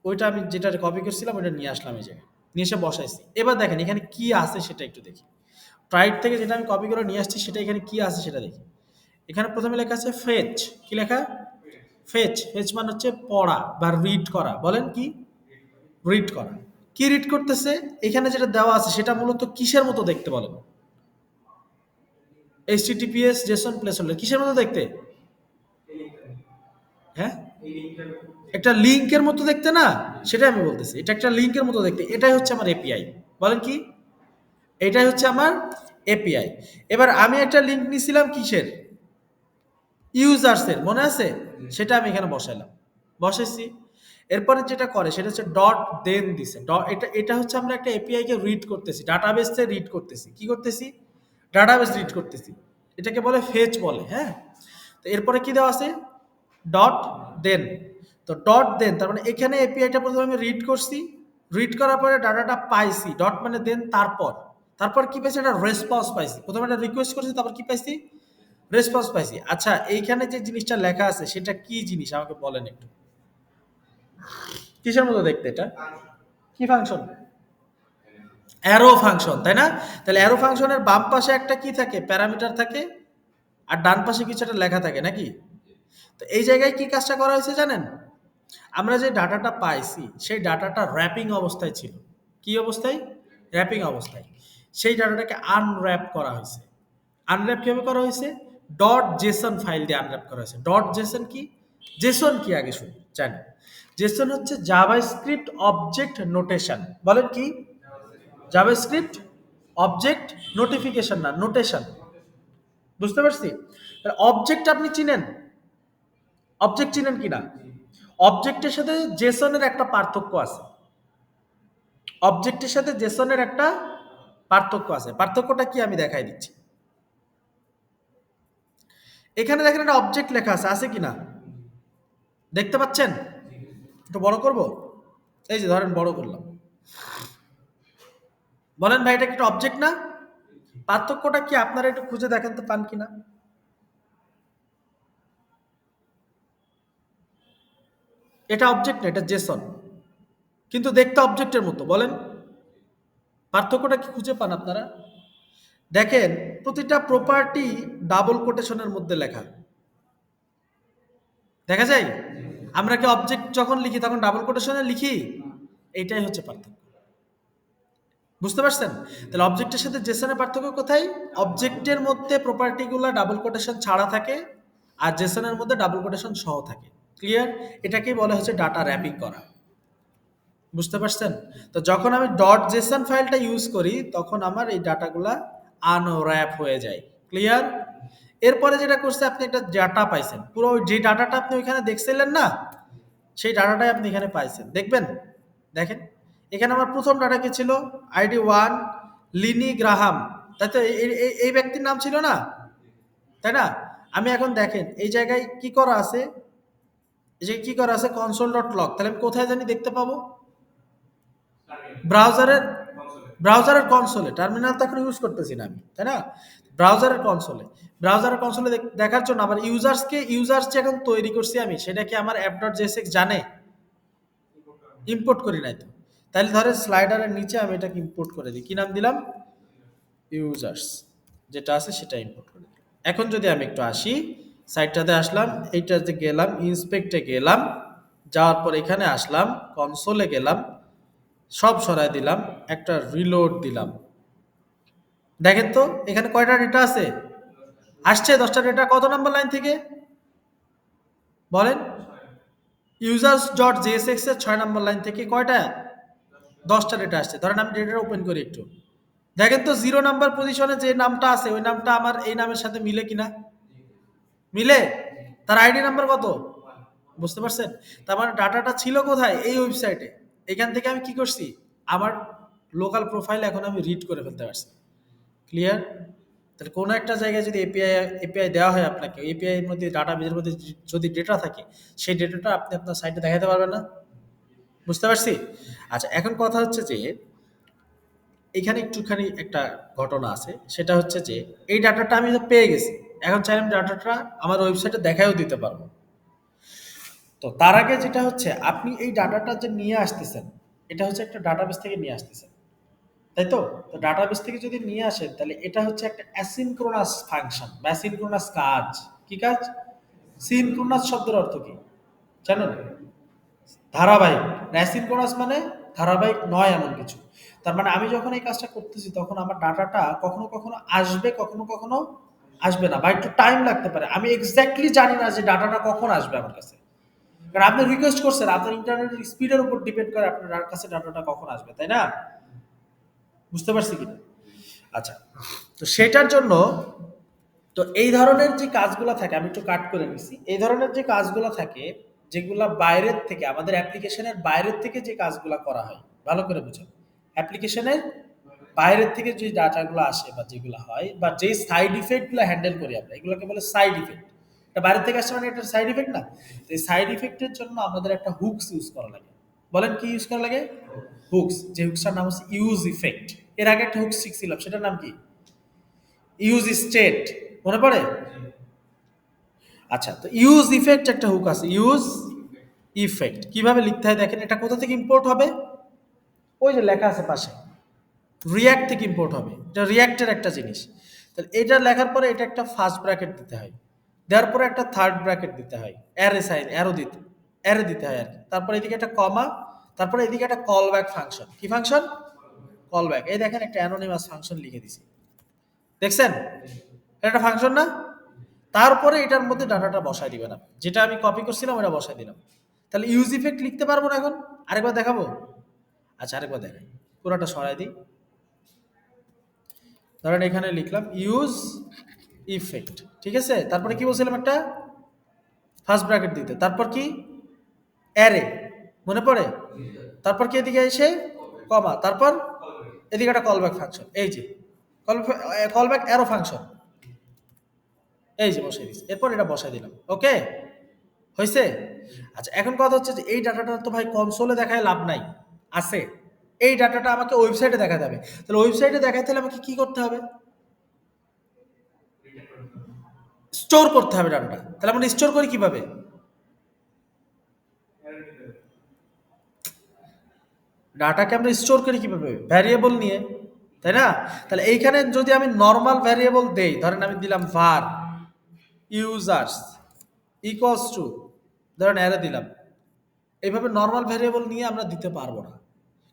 ওইটা আমি যেটা কপি করছিলাম ওইটা নিয়ে আসলাম এই জায়গায়, নিয়ে এসে বসাইছি। এবার দেখেন এখানে কি আছে সেটা একটু দেখি। ট্রাইট থেকে যেটা আমি কপি করে নিয়ে আসছি, সেটা এখানে কি আছে সেটা দেখি। এখানে প্রথমে লেখা আছে ফেচ। কি লেখা? ফেচ। ফেচ মানে হচ্ছে পড়া বা রিড করা। বলেন কি? রিড করা। কি রিড করতেছে? এখানে যেটা দেওয়া আছে সেটা মূলত কিসের মতো দেখতে বলেন? এইচটিটিপিএস জেসন প্লেসহোল্ডার কিসের মতো দেখতে? হ্যাঁ, একটা লিংকের মতো দেখতে না, সেটাই আমি বলতেছি, এটা একটা লিংকের মতো দেখতে, এটাই হচ্ছে আমার এপিআই। বলেন কি? এটাই হচ্ছে আমার এপিআই। এবার আমি একটা লিংক নিছিলাম কিসের? ইউজার্সের, মনে আছে? সেটা আমি এখানে বসাইলাম, বসাইছি। এরপরে যেটা করে সেটা হচ্ছে ডট দেন দিছে। এটা এটা হচ্ছে আমরা একটা এপিআই কে রিড করতেছি, ডাটাবেসে রিড করতেছি। কি করতেছি? ডাটাবেস রিড করতেছি। এটাকে বলে ফেচ বলে, হ্যাঁ। তো এরপরে কি দেওয়া আছে? ডট দেন। তো ডট দেন তার মানে এখানে এপিআইটা প্রথমে আমি রিড করছি, রিড করার পরে ডাটাটা পাইছি, ডট মানে দেন, তারপর তারপর কি পাইছি? একটা রেসপন্স পাইছি। প্রথমে একটা রিকোয়েস্ট করছি, তারপর কি পাইছি? রেসপন্স পাইছি। আচ্ছা, এইখানে যে জিনিসটা লেখা আছে সেটা কি জিনিস আমাকে বলেন একটু। কিসের মতো দেখতে এটা? কি ফাংশন? অ্যারো ফাংশন, তাই না? তাহলে অ্যারো ফাংশনের বাম পাশে একটা কি থাকে? প্যারামিটার থাকে, আর ডান পাশে কিছু একটা লেখা থাকে নাকি? তো এই জায়গায় কি কাজটা করা হয়েছে জানেন? আমরা যে ডাটাটা পাইছি সেই ডাটাটা র্যাপিং অবস্থায় ছিল। কি অবস্থায়? র্যাপিং অবস্থায়। সেই ডাটাটাকে আনর্যাপ করা হয়েছে। আনর্যাপ কিভাবে করা হয়েছে? ডট জেসন ফাইল দিয়ে আনর্যাপ করা হয়েছে। ডট জেসন কি? জেসন কি আগে শুনি, জানি। জেসন হচ্ছে জাভাস্ক্রিপ্ট অবজেক্ট নোটেশন। বলেন কি? জাভাস্ক্রিপ্ট অবজেক্ট নোটিফিকেশন না, নোটেশন। বুঝতে পারছি? অবজেক্ট আপনি চিনেন? অবজেক্ট চিনেন কিনা? অবজেক্টের সাথে জেসনের একটা পার্থক্য আছে। অবজেক্টের সাথে জেসনের একটা পার্থক্য আছে। পার্থক্যটা কি আমি দেখাই দিচ্ছি। এখানে দেখেন একটা অবজেক্ট লেখা আছে, আছে কিনা? দেখতে পাচ্ছেন? একটু বড় করব? এই যে ধরেন বড় করলাম। বলেন ভাই, এটা কি একটা অবজেক্ট না? পার্থক্যটা কি আপনারা একটু খুঁজে দেখেন তো, পান কিনা? এটা অবজেক্ট না, এটা জেসন, কিন্তু দেখতে অবজেক্টের মতো। বলেন পার্থক্যটা কি খুঁজে পান আপনারা? দেখেন, প্রতিটা প্রপার্টি ডাবল কোটেশনের মধ্যে লেখা দেখা যায়। আমরা কি অবজেক্ট যখন লিখি তখন ডাবল কোটেশনে লিখি? এইটাই হচ্ছে পার্থক্য। বুঝতে পারছেন? তাহলে অবজেক্টের সাথে জেসনের পার্থক্য কোথায়? অবজেক্টের মধ্যে প্রপার্টিগুলো ডাবল কোটেশন ছাড়া থাকে, আর জেসনের মধ্যে ডাবল কোটেশন সহ থাকে। ক্লিয়ার? এটাকেই বলা হচ্ছে ডাটা র্যাপিং করা। বুঝতে পারছেন? তো যখন আমি ডট জেসন ফাইলটা ইউজ করি তখন আমার এই ডাটাগুলা আনর্যাপ হয়ে যায়। ক্লিয়ার? এরপরে যেটা করছে, আপনি একটা ডাটা পাইছেন, পুরো যে ডাটাটা আপনি ওইখানে দেখছিলেন না, সেই ডাটাটাই আপনি এখানে পাইছেন। দেখবেন, দেখেন এখানে আমার প্রথম ডাটা কি ছিল? আইডি 1 লিনি গ্রাহাম, তাই তো? এই ব্যক্তির নাম ছিল না, তাই না? আমি এখন দেখেন এই জায়গায় কি করা আছে, এই যে কি করা আছে কনসোল ডট লগ, তাহলে আমি কোথায় জানি দেখতে পাবো? ব্রাউজারের ব্রাউজারের কনসোলে। টার্মিনাল তো এখন ইউজ করতেছি না আমি, তাই না? ব্রাউজারের কনসোলে। ব্রাউজারের কনসোলে দেখার জন্য আবার ইউজার্স যে এখন তৈরি করছি আমি, সেটা কি আমার অ্যাপ ডট জেএসএক্স জানে? ইম্পোর্ট করি নাই তো। তাহলে ধরেন স্লাইডারের নিচে আমি এটাকে ইম্পোর্ট করে দিই। কি নাম দিলাম? ইউজার্স। যেটা আছে সেটা ইম্পোর্ট করে দিই। এখন যদি আমি একটু আসি, সাইটটাতে আসলাম, এইটাতে গেলাম, ইন্সপেক্টে গেলাম, যাওয়ার পর এখানে আসলাম, কনসোলে গেলাম, সব সরাই দিলাম, একটা রিলোড দিলাম। দেখেন তো এখানে কয়টা ডেটা আছে? আসছে 10টা ডেটা। কত নাম্বার লাইন থেকে বলেন? ইউজার্স ডট জেএসএক্স এর 6 নাম্বার লাইন থেকে কয়টা? 10টা ডেটা আসছে। ধরেন আমি ডেটাটা ওপেন করি একটু। দেখেন তো 0 নাম্বার পজিশনে যে নামটা আছে ওই নামটা আমার এই নামের সাথে মিলে কিনা? মিলে। তার আইডি নাম্বার কত? বুঝতে পারছেন? তার মানে ডাটাটা ছিল কোথায়? এই ওয়েবসাইটে। এখান থেকে আমি কি করছি? আমার লোকাল প্রোফাইল এখন আমি রিড করে ফেলতে পারছি। ক্লিয়ার? তাহলে কোনো একটা জায়গায় যদি এপিআই দেওয়া হয় আপনাকে, এপিআই এর মধ্যে ডাটাবেজের মধ্যে যদি ডেটা থাকে, সেই ডেটাটা আপনি আপনার সাইটে দেখাতে পারবেন না। বুঝতে পারছি? আচ্ছা, এখন কথা হচ্ছে যে এখানে একটুখানি একটা ঘটনা আছে। সেটা হচ্ছে যে এই ডাটাটা আমি তো পেয়ে গেছি। এখন চাইলে আমি ডাটাটা আমার ওয়েবসাইটে দেখায়ও দিতে পারবো। তো তার আগে যেটা হচ্ছে, আপনি এই ডাটাটা যে নিয়ে আসতেছেন, এটা হচ্ছে একটা ডাটাবেস থেকে নিয়ে আসতেছেন। তাই তো? তো ডাটাবেস থেকে যদি নিয়ে আসেন তাহলে এটা হচ্ছে একটা অ্যাসিনক্রোনাস ফাংশন বা অ্যাসিনক্রোনাস কাজ। কি কাজ? সিনক্রোনাস শব্দের অর্থ কি জানেন? ধারাবাহিক। অ্যাসিনক্রোনাস মানে ধারাবাহিক নয় এমন কিছু। তার মানে আমি যখন এই কাজটা করতেছি তখন আমার ডাটাটা কখনো কখনো আসবে, কখনো কখনো আসবে না বা একটু টাইম লাগতে পারে। আমি এক্স্যাক্টলি জানি না যে ডাটাটা কখন আসবে আমার কাছে। কারণ আপনি রিকোয়েস্ট করছেন, আপনার ইন্টারনেটের স্পিডের উপর ডিপেন্ড করে আপনার কাছে ডাটাটা কখন আসবে, তাই না? বুঝতে পারছি কিনা? আচ্ছা, তো সেটার জন্য তো এই ধরনের যে কাজগুলো থাকে আমি একটু কাট করে নিছি। এই ধরনের যে কাজগুলো থাকে, যেগুলা বাইরের থেকে আমাদের অ্যাপ্লিকেশনের বাইরের থেকে যে কাজগুলো করা হয়, ভালো করে বুঝুন। অ্যাপ্লিকেশনের বাইরের থেকে যে ডাটাগুলো আসে বা যেগুলো হয় বা যে সাইড ইফেক্টগুলো হ্যান্ডেল করি আমরা, এগুলোকে বলে সাইড ইফেক্ট। এটা বাইরের থেকে আসছে মানে এটা সাইড ইফেক্ট না? তো এই সাইড ইফেক্টের জন্য আমাদের একটা হুকস ইউজ করা লাগে। বলেন কি ইউজ করা লাগে? হুকস। যে হুকসটার নাম হচ্ছে ইউজ ইফেক্ট। এর আগে একটা হুকস শিখছিলাম, সেটার নাম কি? Use state. মনে পড়ে? আচ্ছা, তো ইউজ ইফেক্ট একটা হুক আছে, ইউজ ইফেক্ট কিভাবে লিখতে হয় দেখেন। এটা কোথা থেকে ইম্পোর্ট হবে? ওই যে লেখা আছে পাশে, রিয়াক্ট থেকে ইম্পোর্ট হবে। এটা রিয়াক্টের একটা জিনিস। তাহলে এটা লেখার পরে এটা একটা ফার্স্ট ব্র্যাকেট দিতে হয়, দেওয়ার পরে একটা থার্ড ব্র্যাকেট দিতে হয়, অ্যারে সাইন অ্যারে দিতে হয় আর কি। তারপরে এদিকে একটা কমা, তারপরে এদিকে একটা কল ব্যাক ফাংশন। কি ফাংশন? Call back. এই দেখেন একটা অ্যানোনিমাস ফাংশন লিখে দিছি, দেখছেন? এটা একটা ফাংশন না? তারপরে এটার মধ্যে ডাটাটা বসায় দিবেন আপনি, যেটা আমি কপি করছিলাম ওটা বসায় দিলাম। তাহলে ইউজ ইফেক্ট লিখতে পারবো না এখন? আরেকবার দেখাবো? আচ্ছা, আরেকবার দেখাই। পুরোটা সরাই দিই। ধরেন এখানে লিখলাম ইউজ ইফেক্ট, ঠিক আছে? তারপরে কি বলছিলাম? একটা ফার্স্ট ব্র্যাকেট দিতে, তারপর কি? অ্যারে, মনে পড়ে? তারপর কি এদিকে এসে কমা, তারপর এদিকে একটা কলব্যাক ফাংশন। এই যে কলব্যাক অ্যারো ফাংশন, এই যে বসাই দিচ্ছি। এরপর এটা বসাই দিলাম। ওকে, হয়েছে? আচ্ছা, এখন কথা হচ্ছে যে এই ডাটাটা তো ভাই কনসোলে দেখায় লাভ নাই, আছে। এই ডাটাটা আমাকে ওয়েবসাইটে দেখাতে হবে। তাহলে ওয়েবসাইটে দেখাতে হলে আমাকে কি করতে হবে? স্টোর করতে হবে ডাটাটা। তাহলে আমরা স্টোর করি কিভাবে? ডাটাকে আমরা স্টোর করি কিভাবে? ভ্যারিয়েবল নিয়ে, তাই না? তাহলে এইখানে যদি আমি নর্মাল ভ্যারিয়েবল দেই, ধরেন আমি দিলাম var ইউজার্স ইকুয়ালস টু, ধরেন অ্যারে দিলাম, এইভাবে নর্মাল ভ্যারিয়েবল নিয়ে আমরা দিতে পারবো না।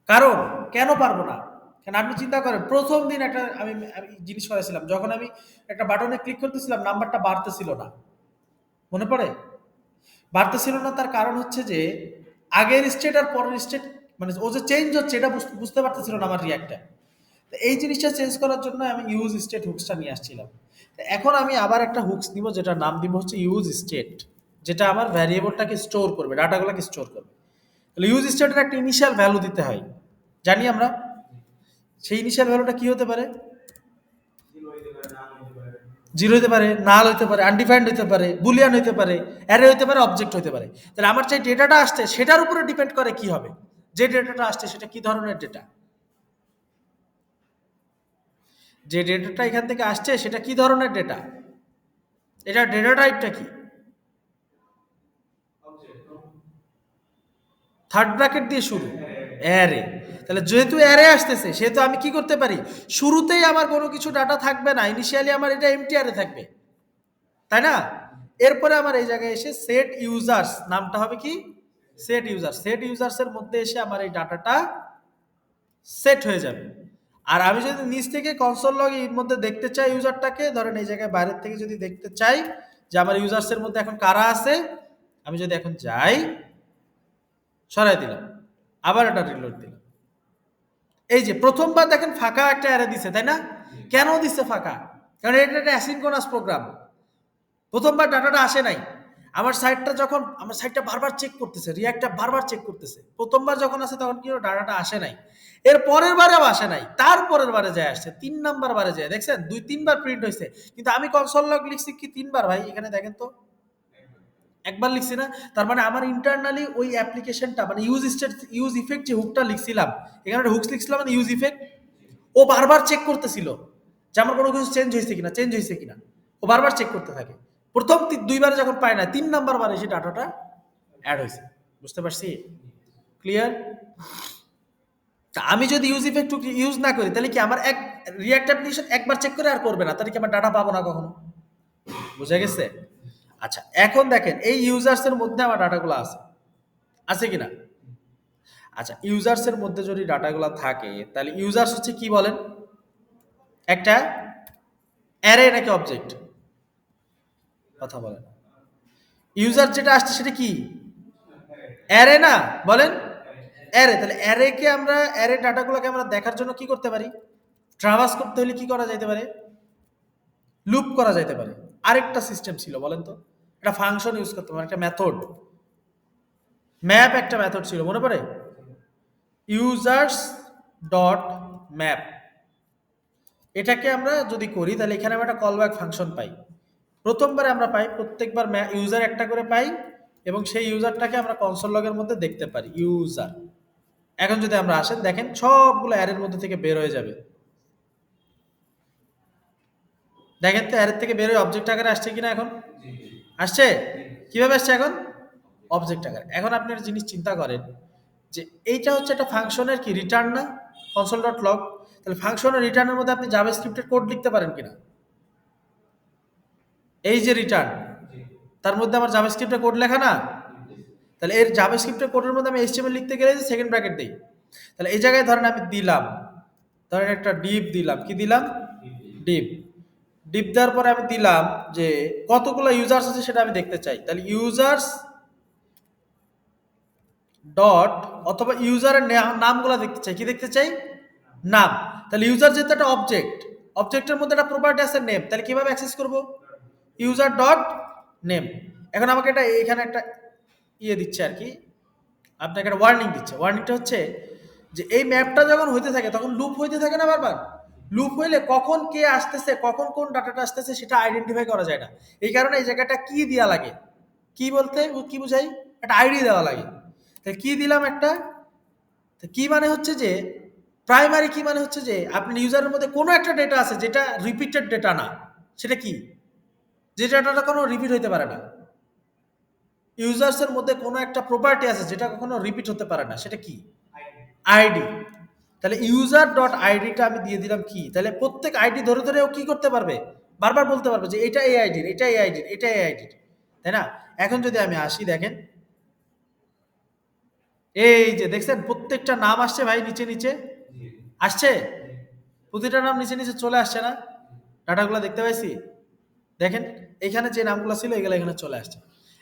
কারণ, কেন পারবো না? কারণ আপনি চিন্তা করেন, প্রথম দিন একটা আমি জিনিস করেছিলাম, যখন আমি একটা বাটনে ক্লিক করতেছিলাম নাম্বারটা বাড়তেছিল না, মনে পড়ে? বাড়তেছিল না, তার কারণ হচ্ছে যে আগের স্টেট আর পরের স্টেট, মানে ও যে চেঞ্জ হচ্ছে এটা বুঝতে পারতেছিল না আমার রিয়াক্টটা। তো এই জিনিসটা চেঞ্জ করার জন্য আমি ইউজ স্টেট হুকসটা নিয়ে আসছিলাম। তো এখন আমি আবার একটা হুকস নিব, যেটার নাম দিব হচ্ছে ইউজ স্টেট, যেটা আমার ভ্যারিয়েবলটাকে স্টোর করবে, ডাটাগুলোকে স্টোর করবে। তাহলে ইউজ স্টেটের একটা ইনিশিয়াল ভ্যালু দিতে হয়, জানি আমরা। সেই ইনিশিয়াল ভ্যালুটা কি হতে পারে? জিরো হতে পারে, নাল হতে পারে, আনডিফাইন্ড হতে পারে, বুলিয়ান হতে পারে, অ্যারে হতে পারে, অবজেক্ট হতে পারে। তাহলে আমার যে ডেটাটা আসছে সেটার উপরে ডিপেন্ড করে কি হবে, যে ডেটাটা আসছে সেটা কি ধরনের ডেটা, যে ডেটাটা এখান থেকে আসছে সেটা কি ধরনের ডেটা, এটা ডেটা টাইপটা কি। থার্ড ব্র্যাকেট দিয়ে শুরু, অ্যারে। তাহলে যেহেতু অ্যারে আসতেছে সেহেতু আমি কি করতে পারি? শুরুতেই আমার কোনো কিছু ডাটা থাকবে না, ইনিশিয়ালি আমার এটা এমটি অ্যারে থাকবে, তাই না? এরপরে আমার এই জায়গায় এসে সেট ইউজার্স নামটা হবে কি? সেট ইউজার্স এর মধ্যে এসে আমার এই ডাটাটা সেট হয়ে যাবে। আর আমি যদি নিচ থেকে কনসোল লগ এর মধ্যে দেখতে চাই ইউজারটাকে, ধরেন এই জায়গায় বাইরের থেকে যদি দেখতে চাই যে আমার ইউজার্স এর মধ্যে এখন কারা আছে, আমি যদি এখন যাই, সরাই দিলাম, আবার এটা রিলোড দিলাম, এই যে প্রথমবার দেখেন ফাঁকা একটা অ্যারে দিছে, তাই না? কেন দিচ্ছে ফাঁকা? কারণ এটা একটা অ্যাসিনক্রোনাস প্রোগ্রাম, প্রথমবার ডাটাটা আসে নাই। আমার সাইটটা বারবার চেক করতেছে, রিয়াক্টটা বারবার চেক করতেছে। প্রথমবার যখন আসে তখন কি ডাটাটা আসে নাই, এর পরের বারেও আসে নাই, তারপরের বারে যায় আসছে, 3 নাম্বার বারে যায়, দেখছেন 2-3 বার প্রিন্ট হয়েছে। কিন্তু আমি কনসোল লগ লিখছি কি 3 বার ভাই, এখানে দেখেন তো, একবার লিখছি না? তার মানে আমার ইন্টারনালি ওই অ্যাপ্লিকেশনটা মানে ইউজ ইফেক্ট যে হুকটা লিখছিলাম, এখানে একটা হুকস লিখছিলাম মানে ইউজ ইফেক্ট, ও বারবার চেক করতেছিল যে আমার কোনো কিছু চেঞ্জ হয়েছে কিনা, ও বারবার চেক করতে থাকে। প্রথম 2 বারে যখন পায় না, 3 নাম্বার বারে এসে ডাটাটা অ্যাড হয়েছে। বুঝতে পারছি? ক্লিয়ার? তা আমি যদি ইউজ ইফেক্ট ইউজ না করি তাহলে কি আমার রিয়াক্ট অ্যাপ্লিকেশন একবার চেক করে আর করবে না, তাহলে কি আমার ডাটা পাবো না কখনো। বুঝা গেছে? আচ্ছা, এখন দেখেন এই ইউজার্স এর মধ্যে আমার ডাটাগুলো আছে, আছে কিনা? আচ্ছা, ইউজার্স এর মধ্যে যদি ডাটাগুলো থাকে তাহলে ইউজার্স হচ্ছে কি বলেন? একটা অ্যারে নাকি অবজেক্ট? কথা বলেন। ইউজার যেটা আসছে সেটা কি? অ্যারে না? বলেন। অ্যারে। তাহলে অ্যারেকে আমরা অ্যারে ডাটাগুলোকে আমরা দেখার জন্য কি করতে পারি? ট্রাভার্স করতে হলে কি করা যাইতে পারে? লুপ করা যাইতে পারে। আরেকটা সিস্টেম ছিল বলেন তো? একটা ফাংশন ইউজ করতে পারে, একটা মেথড। ম্যাপ একটা মেথড ছিল, মনে পড়ে? Users dot map. এটাকে আমরা যদি করি তাহলে এখানে আমরা একটা কলব্যাক ফাংশন পাই। প্রথমবারে আমরা পাই, প্রত্যেকবার ইউজার একটা করে পাই এবং সেই ইউজারটাকে আমরা কনসোল লগের মধ্যে দেখতে পারি ইউজার। এখন যদি আমরা আসেন দেখেন সবগুলো অ্যারের মধ্যে থেকে বের হয়ে যাবে। দেখেন তো অ্যারের থেকে বের হয়ে অবজেক্ট আকারে আসছে কিনা এখন? আসছে। কিভাবে আসছে এখন? অবজেক্ট আকারে। এখন আপনি একটা জিনিস চিন্তা করেন যে এইটা হচ্ছে একটা ফাংশনের কি রিটার্ন না? Console dot log. তাহলে ফাংশনের রিটার্নের মধ্যে আপনি জাভাস্ক্রিপ্টের কোড লিখতে পারেন কিনা? এই যে রিটার্ন, তার মধ্যে আমার জাভাস্ক্রিপ্টের কোড লেখা না? তাহলে এর জাভাস্ক্রিপ্টের কোডের মধ্যে আমি এইচটিএমএল লিখতে গেলে যে সেকেন্ড ব্র্যাকেট দেই। তাহলে এই জায়গায় ধরেন আমি দিলাম, ধরেন একটা ডিপ দিলাম। কি দিলাম? ডিপ। ডিপ দেওয়ার পরে আমি দিলাম যে কতগুলো ইউজার্স আছে সেটা আমি দেখতে চাই। তাহলে ইউজার্স ডট অথবা ইউজারের নামগুলো দেখতে চাই। কি দেখতে চাই? নাম। তাহলে ইউজার যেহেতু একটা অবজেক্ট, অবজেক্টের মধ্যে একটা প্রপার্টি আছে নেম। তাহলে কিভাবে অ্যাক্সেস করব? User dot name. এখন আমাকে এটা এখানে একটা ইয়ে দিচ্ছে আর কি, আপনাকে একটা ওয়ার্নিং দিচ্ছে। ওয়ার্নিংটা হচ্ছে যে এই ম্যাপটা যখন হইতে থাকে তখন লুপ হইতে থাকে না বারবার? লুপ হইলে কখন কে আসতেছে, কখন কোন ডাটাটা আসতেছে সেটা আইডেন্টিফাই করা যায় না। এই কারণে এই জায়গাটা কি দেওয়া লাগে? কি বলতে কি বুঝাই? একটা আইডি দেওয়া লাগে। তাহলে কি দিলাম একটা? কি মানে হচ্ছে যে প্রাইমারি কি মানে হচ্ছে যে আপনি ইউজারের মধ্যে কোনো একটা ডেটা আছে যেটা রিপিটেড ডেটা না। সেটা কি? যে ডেটাটা কোনো রিপিট হইতে পারে না। ইউজার্সের মধ্যে কোনো একটা প্রপার্টি আছে যেটা কখনো রিপিট হতে পারে না। সেটা কি? আইডি। তাহলে ইউজার ডট আইডিটা আমি দিয়ে দিলাম কি? তাহলে প্রত্যেক আইডি ধরে ধরে ও কি করতে পারবে? বারবার বলতে পারবে যে এটা এই আইডির, এটা এই আইডির, এটা এই আইডির। তাই না? এখন যদি আমি আসি দেখেন, এই যে দেখছেন প্রত্যেকটা নাম আসছে ভাই নিচে নিচে আসছে। প্রতিটা নাম নিচে নিচে চলে আসছে না? ডাটাগুলো দেখতে পাইছি। দেখেন এখানে যে নামগুলো ছিল এগুলো এখানে চলে আসছে।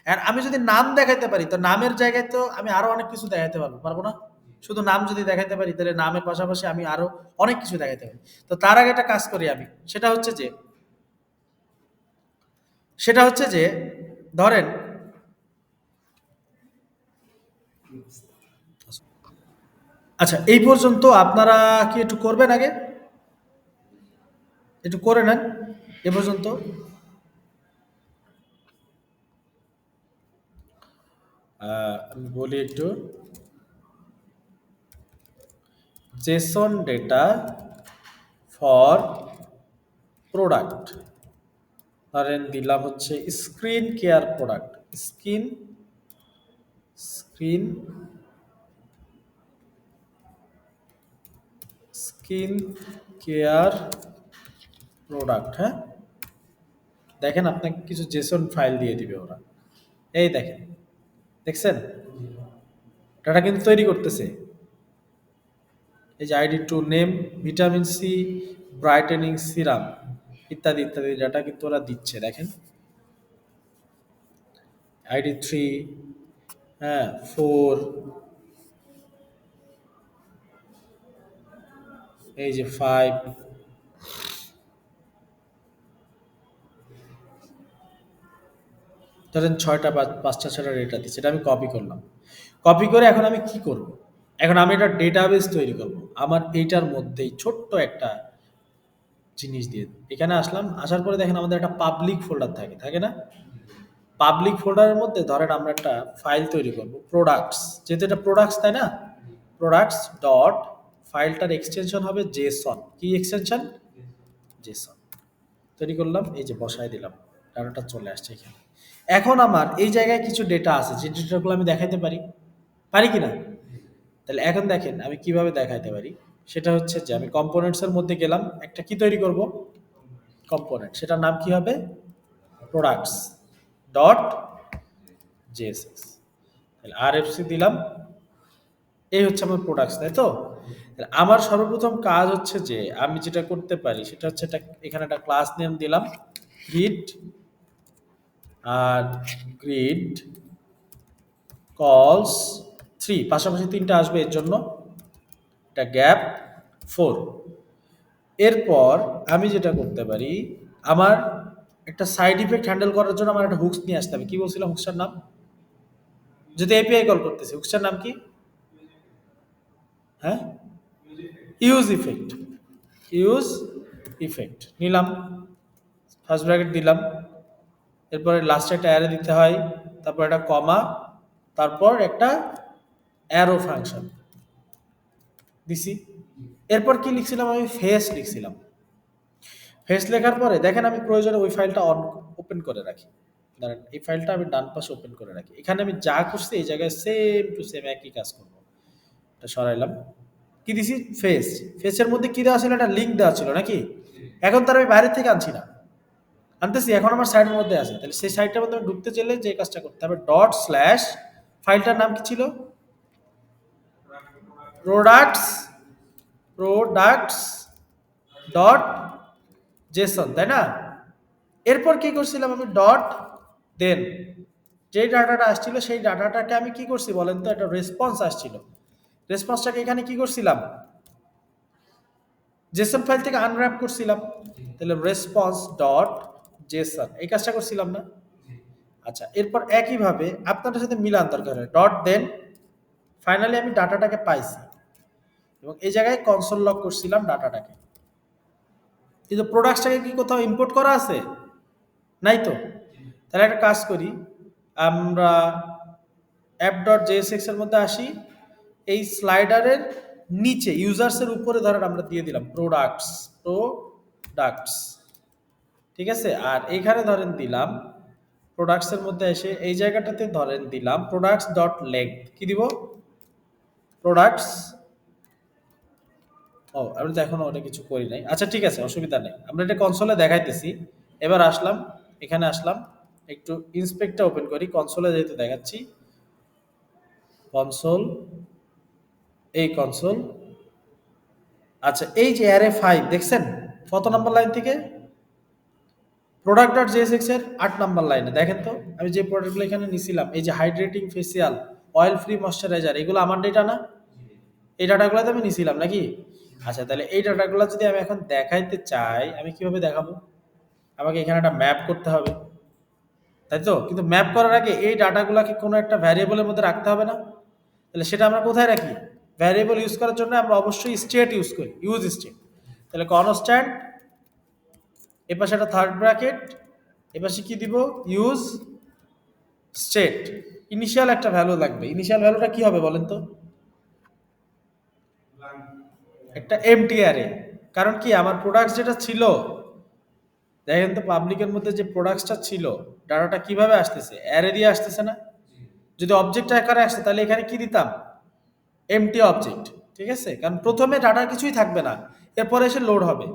আর আমি যদি নাম দেখাইতে পারি তো নামের জায়গায় তো আমি আরো অনেক কিছু দেখাইতে পারবো, পারবো না? শুধু নাম যদি দেখাইতে পারি তাহলে নামের পাশাপাশি আমি আরো অনেক কিছু দেখাইতে পারি। তো তার আগে একটা কাজ করি আমি, সেটা হচ্ছে যে ধরেন আচ্ছা এই পর্যন্ত আপনারা কি একটু করবেন আগে? একটু করে নেন এ পর্যন্ত। আমি বলি একটু, জেসন ডেটা ফর প্রোডাক্ট। ধরেন দিলাম হচ্ছে screen care product. Screen skin care product. হ্যাঁ, দেখেন আপনাকে কিছু জেসন ফাইল দিয়ে দিবে ওরা। এই দেখেন, দেখছেন ডাটা কিন্তু তৈরি করতেছে। এই যে ID to name, vitamin C, brightening serum ইত্যাদি ইত্যাদি ডাটা কিন্তু ওরা দিচ্ছে। দেখেন আইডি থ্রি, হ্যাঁ ফোর, এই যে ফাইভ, ধরেন ছয়টা পাঁচটা ছয়টা ডেটা দিচ্ছে। এটা আমি কপি করলাম। কপি করে এখন আমি কি করব? এখন আমি একটা ডেটাবেস তৈরি করব আমার এইটার মধ্যেই ছোট্ট একটা জিনিস দিয়ে। এখানে আসলাম, আসার পরে দেখেন আমাদের একটা পাবলিক ফোল্ডার থাকে, থাকে না? পাবলিক ফোল্ডারের মধ্যে ধরেন আমরা একটা ফাইল তৈরি করব প্রোডাক্টস, যেহেতু এটা প্রোডাক্টস তাই না? প্রোডাক্টস ডট, ফাইলটার এক্সটেনশন হবে জেসন। কি এক্সটেনশন? জেসন। তৈরি করলাম, এই যে বসায় দিলাম, ডাটাটা চলে আসছে এখানে। এখন আমার এই জায়গায় কিছু ডেটা আছে যে ডেটাগুলো আমি দেখাইতে পারি, পারি কিনা? তাহলে এখন দেখেন আমি কিভাবে দেখাইতে পারি। সেটা হচ্ছে যে আমি কম্পোনেন্টস এর মধ্যে গেলাম, একটা কি তৈরি করব? কম্পোনেন্ট। সেটার নাম কি হবে? Products dot JSX. তাহলে আরএফসি দিলাম। এই হচ্ছে আমার প্রোডাক্টস, তাই তো? তাহলে আমার সর্বপ্রথম কাজ হচ্ছে যে আমি যেটা করতে পারি সেটা হচ্ছে এখানে একটা ক্লাস নেম দিলাম, গ্রিড আর গ্রিড কলস 3, পাশাপাশি তিনটা আসবে এর জন্য, এটা গ্যাপ 4। এরপর আমি যেটা করতে পারি, আমার একটা সাইড ইফেক্ট হ্যান্ডেল করার জন্য আমার একটা হুকস নিয়ে আসতে হবে। কি বলছিলাম হুকসটার নাম? যদি এপিআই কল করতেছি, হুকসটার নাম কি? হ্যাঁ, ইউজ ইফেক্ট। ইউজ ইফেক্ট নিলাম, ফার্স্ট ব্র্যাকেট দিলাম, এরপরে লাস্টে একটা অ্যারে দিতে হয়, তারপর একটা কমা, তারপর একটা অ্যারো ফাংশন দিছি। এরপর কি লিখছিলাম আমি? ফেস লিখছিলাম। ফেস লেখার পরে দেখেন আমি প্রয়োজনে ওই ফাইলটা ওপেন করে রাখি। ধরেন এই ফাইলটা আমি ডান পাশে ওপেন করে রাখি, এখানে আমি যা করছি এই জায়গায় সেম টু সেম একই কাজ করবো। এটা সরাইলাম, কি দিছি? ফেস। ফেসের মধ্যে কি দেওয়া ছিল? একটা লিঙ্ক দেওয়া ছিল নাকি? এখন তার আমি বাইরে থেকে আনছি না, আনতেছি, এখন আমার সাইডের মধ্যে আছে। তাহলে সেই সাইডটার মধ্যে আমি ঢুকতে চাইলে যে কাজটা করতে হবে, ডট স্ল্যাশ, ফাইলটার নাম কি ছিল? প্রোডাক্টস, প্রোডাক্টস ডট জেসন, তাই না? এরপর কি করছিলাম আমি? ডট দেন যেই ডাটাটা আসছিল সেই ডাটাটাকে আমি কি করছি বলেন তো? একটা রেসপন্স আসছিল, রেসপন্সটাকে এখানে কি করছিলাম? জেসন ফাইল থেকে আনর্যাপ করছিলাম। তাহলে রেসপন্স ডট জেসন, এই কাজটা করছিলাম না? আচ্ছা, এরপর একইভাবে আপনাদের সাথে মিলান দরকার হয়, ডট দেন ফাইনালি আমি ডাটাটাকে পাইছি এবং এই জায়গায় কনসোল লক করছিলাম ডাটাটাকে। কিন্তু প্রোডাক্টসটাকে কি কোথাও ইম্পোর্ট করা আছে? নাই তো। তাহলে একটা কাজ করি, আমরা অ্যাপ ডট জেএসএক্স এর মধ্যে আসি, এই স্লাইডারের নিচে ইউজার্সের উপরে ধরেন আমরা দিয়ে দিলাম প্রোডাক্টস, প্রোডাক্টস, ঠিক আছে? আর এইখানে ধরেন দিলাম প্রোডাক্টসের মধ্যে এসে এই জায়গাটাতে ধরেন দিলাম প্রোডাক্টস ডট লেংথ, কি দিব? প্রোডাক্টস। ও, আমি তো এখনো ওটা কিছু করি নাই। আচ্ছা ঠিক আছে, অসুবিধা নেই, আমরা এটা কনসোলে দেখাইতেছি। এবার আসলাম, এখানে আসলাম, একটু ইন্সপেক্টটা ওপেন করি, কনসোলে যেহেতু দেখাচ্ছি, কনসোল, এই কনসোল। আচ্ছা, এই যে অ্যারে 5 দেখছেন কত নম্বর লাইন থেকে? প্রোডাক্ট ডট জেএসএক্স এর 8 নম্বর লাইনে। দেখেন তো আমি যে প্রোডাক্টগুলো এখানে নিছিলাম, এই যে hydrating facial, oil free moisturiser, এগুলো আমার ডেটা না? এই ডাটাগুলো তো আমি নিছিলাম নাকি? আচ্ছা, তাহলে এই ডাটাগুলো যদি আমি এখন দেখাইতে চাই, আমি কিভাবে দেখাবো? আমাকে এখানে একটা ম্যাপ করতে হবে, তাই তো? কিন্তু ম্যাপ করার আগে এই ডাটাগুলোকে কোনো একটা ভ্যারিয়েবলের মধ্যে রাখতে হবে না? তাহলে সেটা আমরা কোথায় রাখি? ভ্যারিয়েবল ইউজ করার জন্য আমরা অবশ্যই স্টেট ইউজ করি, ইউজ স্টেট। তাহলে কনস্ট্যান্ট, এপাশে একটা থার্ড ব্র্যাকেট, এপাশে কি দিব? Use state. ইনিশিয়াল একটা ভ্যালু লাগবে, ইনিশিয়াল ভ্যালুটা কি হবে বলেন তো? একটা এমটি অ্যারে। কারণ কি, আমার প্রোডাক্টস যেটা ছিল, দেখেন তো পাবলিকের মধ্যে যে প্রোডাক্টসটা ছিল, ডাটাটা কিভাবে আসতেছে? অ্যারে দিয়ে আসতেছে না? যদি অবজেক্ট আকারে আসে তাহলে এখানে কি দিতাম? এমটি অবজেক্ট, ঠিক আছে? কারণ প্রথমে ডাটা কিছুই থাকবে না, এরপরে এসে লোড হবে।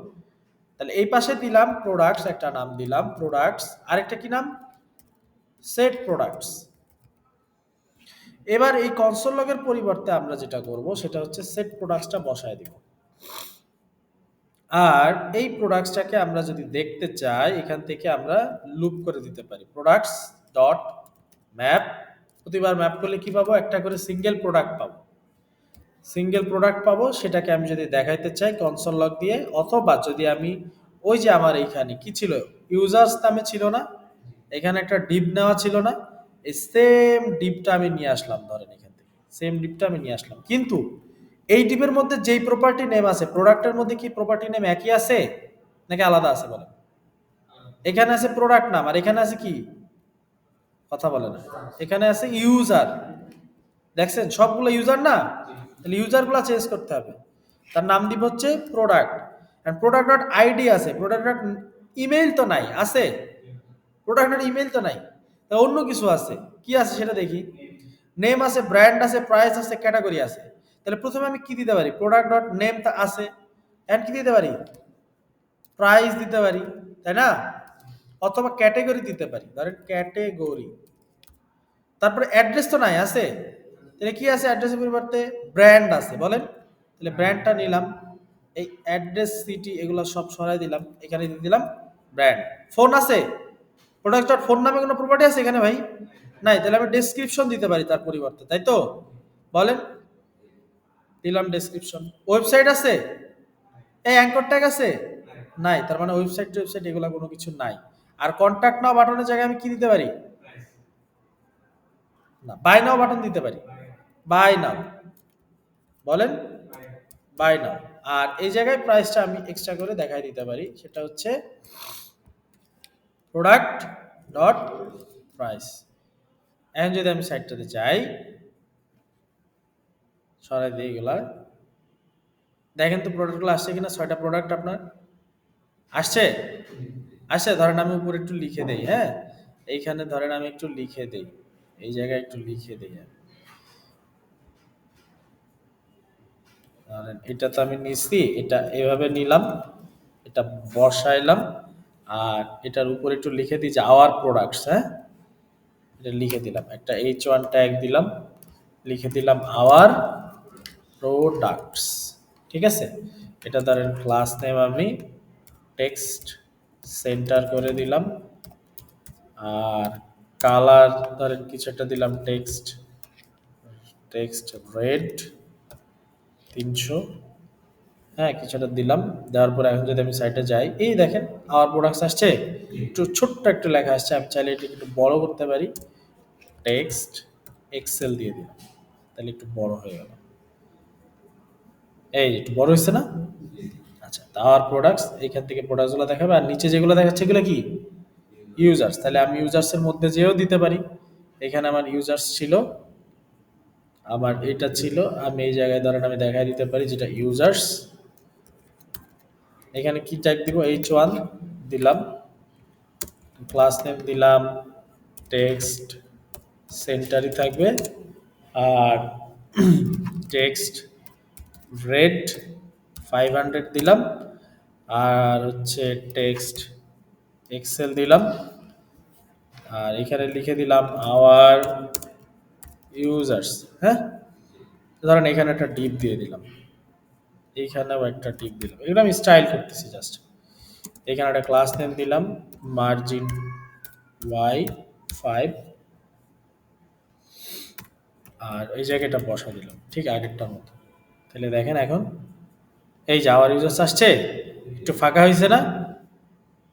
তাহলে এই পাশে দিলাম প্রোডাক্টস, একটা নাম দিলাম প্রোডাক্টস, আরেকটা কি নাম? Set products. এবার এই কনসোল লগের পরিবর্তে আমরা যেটা করব সেটা হচ্ছে সেট প্রোডাক্টসটা বসায় দিব। আর এই প্রোডাক্টসটাকে আমরা যদি দেখতে চাই, এখান থেকে আমরা লুপ করে দিতে পারি প্রোডাক্টস ডট ম্যাপ। প্রতিবার ম্যাপ করলে কি পাবো? একটা করে সিঙ্গেল প্রোডাক্ট পাবো, সিঙ্গেল প্রোডাক্ট পাবো। সেটাকে আমি যদি দেখাইতে চাই কনসোল লগ দিয়ে, অথবা যদি আমি ওই যে আমার এইখানে কি ছিল, ইউজার্স নামে ছিল না, এখানে একটা ডিপ নেওয়া ছিল না, এই সেম ডিপটা আমি নিয়ে আসলাম, ধরেন এখান থেকে সেম ডিপটা আমি নিয়ে আসলাম। কিন্তু এই ডিপের মধ্যে যেই প্রপার্টি নেম আছে, প্রোডাক্টের মধ্যে কি প্রপার্টি নেম একই আছে নাকি আলাদা আছে বলেন? এখানে আছে প্রোডাক্ট নাম, আর এখানে আছে কি? কথা বলে না, এখানে আছে ইউজার। দেখছেন সবগুলো ইউজার না? তাহলে ইউজারগুলো চেঞ্জ করতে হবে। তার নাম দিব হচ্ছে product, and product dot ID আছে, প্রোডাক্ট ডট ইমেইল তো নাই, আছে? প্রোডাক্ট ডট ইমেইল তো নাই, তা অন্য কিছু আছে। কি আছে সেটা দেখি। নেম আছে, ব্র্যান্ড আছে, প্রাইস আছে, ক্যাটাগরি আছে। তাহলে প্রথমে আমি কি দিতে পারি? প্রোডাক্ট ডট নেম তা আছে, এন্ড কি দিতে পারি? প্রাইস দিতে পারি, তাই না? অথবা ক্যাটাগরি দিতে পারি, ধরেন ক্যাটাগরি। তারপরে অ্যাড্রেস তো নাই, আছে? তাহলে কি আছে অ্যাড্রেসের পরিবর্তে? ব্র্যান্ড আছে, বলেন। তাহলে ব্র্যান্ডটা নিলাম, এই অ্যাড্রেস সিটি এগুলো সব সরাই দিলাম, এখানে দিয়ে দিলাম ব্র্যান্ড। ফোন আছে? প্রোডাক্ট ডট ফোন নামে কোনো প্রপার্টি আছে এখানে ভাই? নাই, তাহলে আমি ডেসক্রিপশন দিতে পারি তার পরিবর্তে, তাই তো? বলেন, দিলাম ডেসক্রিপশন। ওয়েবসাইট আছে? এই অ্যাঙ্কর ট্যাগ আছে? নাই, তার মানে ওয়েবসাইট এগুলা কোনো কিছু নাই। আর কন্ট্যাক্ট নাও বাটনের জায়গায় আমি কি দিতে পারি? না, বাই নাও বাটন দিতে পারি। বাই নাও, বলেন, বাই নাও। আর এই জায়গায় প্রাইসটা আমি এক্সট্রা করে দেখাই দিতে পারি, সেটা হচ্ছে প্রোডাক্ট ডট প্রাইস। এখন যদি আমি সাইটটাতে যাই, সরাই দিয়ে এগুলা, দেখেন তো প্রোডাক্টগুলো আসছে কিনা। 6টা প্রোডাক্ট আপনার আসছে। আসছে, ধরেন আমি উপরে একটু লিখে দেই, হ্যাঁ, এইখানে ধরেন আমি একটু লিখে দেই, এই জায়গায় একটু লিখে দেই আমি। ধরেন এটা তো আমি নিচ্ছি, এটা এভাবে নিলাম, এটা বসাইলাম, আর এটার উপরে একটু লিখে দিই যে আওয়ার প্রোডাক্টস, হ্যাঁ, এটা লিখে দিলাম, একটা H1 ট্যাগ দিলাম, লিখে দিলাম আওয়ার প্রোডাক্টস। ঠিক আছে, এটা ধরেন ক্লাস নেম আমি টেক্সট সেন্টার করে দিলাম, আর কালার ধরেন কিছু একটা দিলাম, টেক্সট টেক্সট রেড 300, হ্যাঁ, কিছু একটা দিলাম। দেওয়ার পরে এখন যদি আমি সাইটে যাই, এই দেখেন আমার প্রোডাক্টস আসছে, একটু ছোট্ট একটু লেখা আসছে, আমি চাইলে এটা একটু বড় করতে পারি, টেক্সট এক্সেল দিয়ে দিলাম, তাহলে একটু বড় হয়ে গেল, এই একটু বড় হয়েছে না? আচ্ছা, তার প্রোডাক্টস এখান থেকে প্রোডাক্টসগুলো দেখাবে, আর নিচে যেগুলো দেখাচ্ছে এগুলো কি? ইউজার্স। তাহলে আমি ইউজার্সের মধ্যে যেও দিতে পারি, এখানে আমার ইউজার্স ছিল, আমার এটা ছিল, আমি এই জায়গায় ধরেন আমি দেখাই দিতে পারি যেটা ইউজার্স। এখানে কি ট্যাগ দিব? H1 দিলাম, ক্লাস নেম দিলাম টেক্সট সেন্টারই থাকবে, আর টেক্সট রেড 500 দিলাম, আর হচ্ছে টেক্সট এক্সেল দিলাম, আর এখানে লিখে দিলাম আওয়ার ইউজার্স। হ্যাঁ, ধরেন এখানে একটা ডিপ দিয়ে দিলাম, এইখানেও একটা ডিপ দিলাম, এগুলো আমি স্টাইল করতেছি জাস্ট। এখানে একটা ক্লাস নেম দিলাম মার্জিন Y5, আর এই জায়গাটা বসা দিলাম ঠিক আগেরটার মতো। তাহলে দেখেন এখন এই যে আওয়ার ইউজার্স আসছে, একটু ফাঁকা হয়েছে না?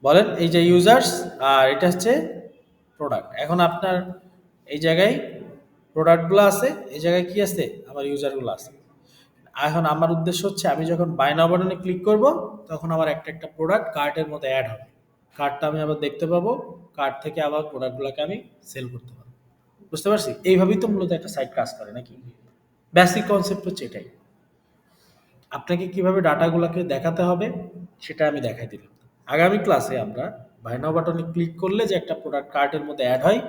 বলেন, এই যে ইউজার্স, আর এটা হচ্ছে প্রোডাক্ট। এখন আপনার এই জায়গায় প্রোডাক্টগুলো আছে, এই জায়গায় কি আছে? আমার ইউজারগুলো আছে। এখন আমার উদ্দেশ্য হচ্ছে আমি যখন বাই নাও বাটনে ক্লিক করব, তখন আমার একটা একটা প্রোডাক্ট কার্টের মধ্যে অ্যাড হবে, কার্ডটা আমি আবার দেখতে পাবো, কার্ড থেকে আবার প্রোডাক্টগুলোকে আমি সেল করতে পারবো। বুঝতে পারছি? এইভাবেই তো মূলত একটা সাইট কাজ করে নাকি? বেসিক কনসেপ্ট হচ্ছে এটাই। আপনাকে কিভাবে ডাটাগুলোকে দেখাতে হবে সেটা আমি দেখাই দিলাম। আগামী ক্লাসে আমরা বাই নাও বাটনে ক্লিক করলে যে একটা প্রোডাক্ট কার্টের মধ্যে অ্যাড হয়,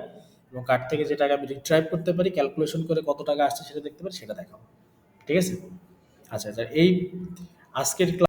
এবং কার্ট থেকে যে টাকা আমি রিট্রাইভ করতে পারি, ক্যালকুলেশন করে কত টাকা আসছে সেটা দেখতে পারি, সেটা দেখাবো। ঠিক আছে? আচ্ছা, আচ্ছা, এই আজকের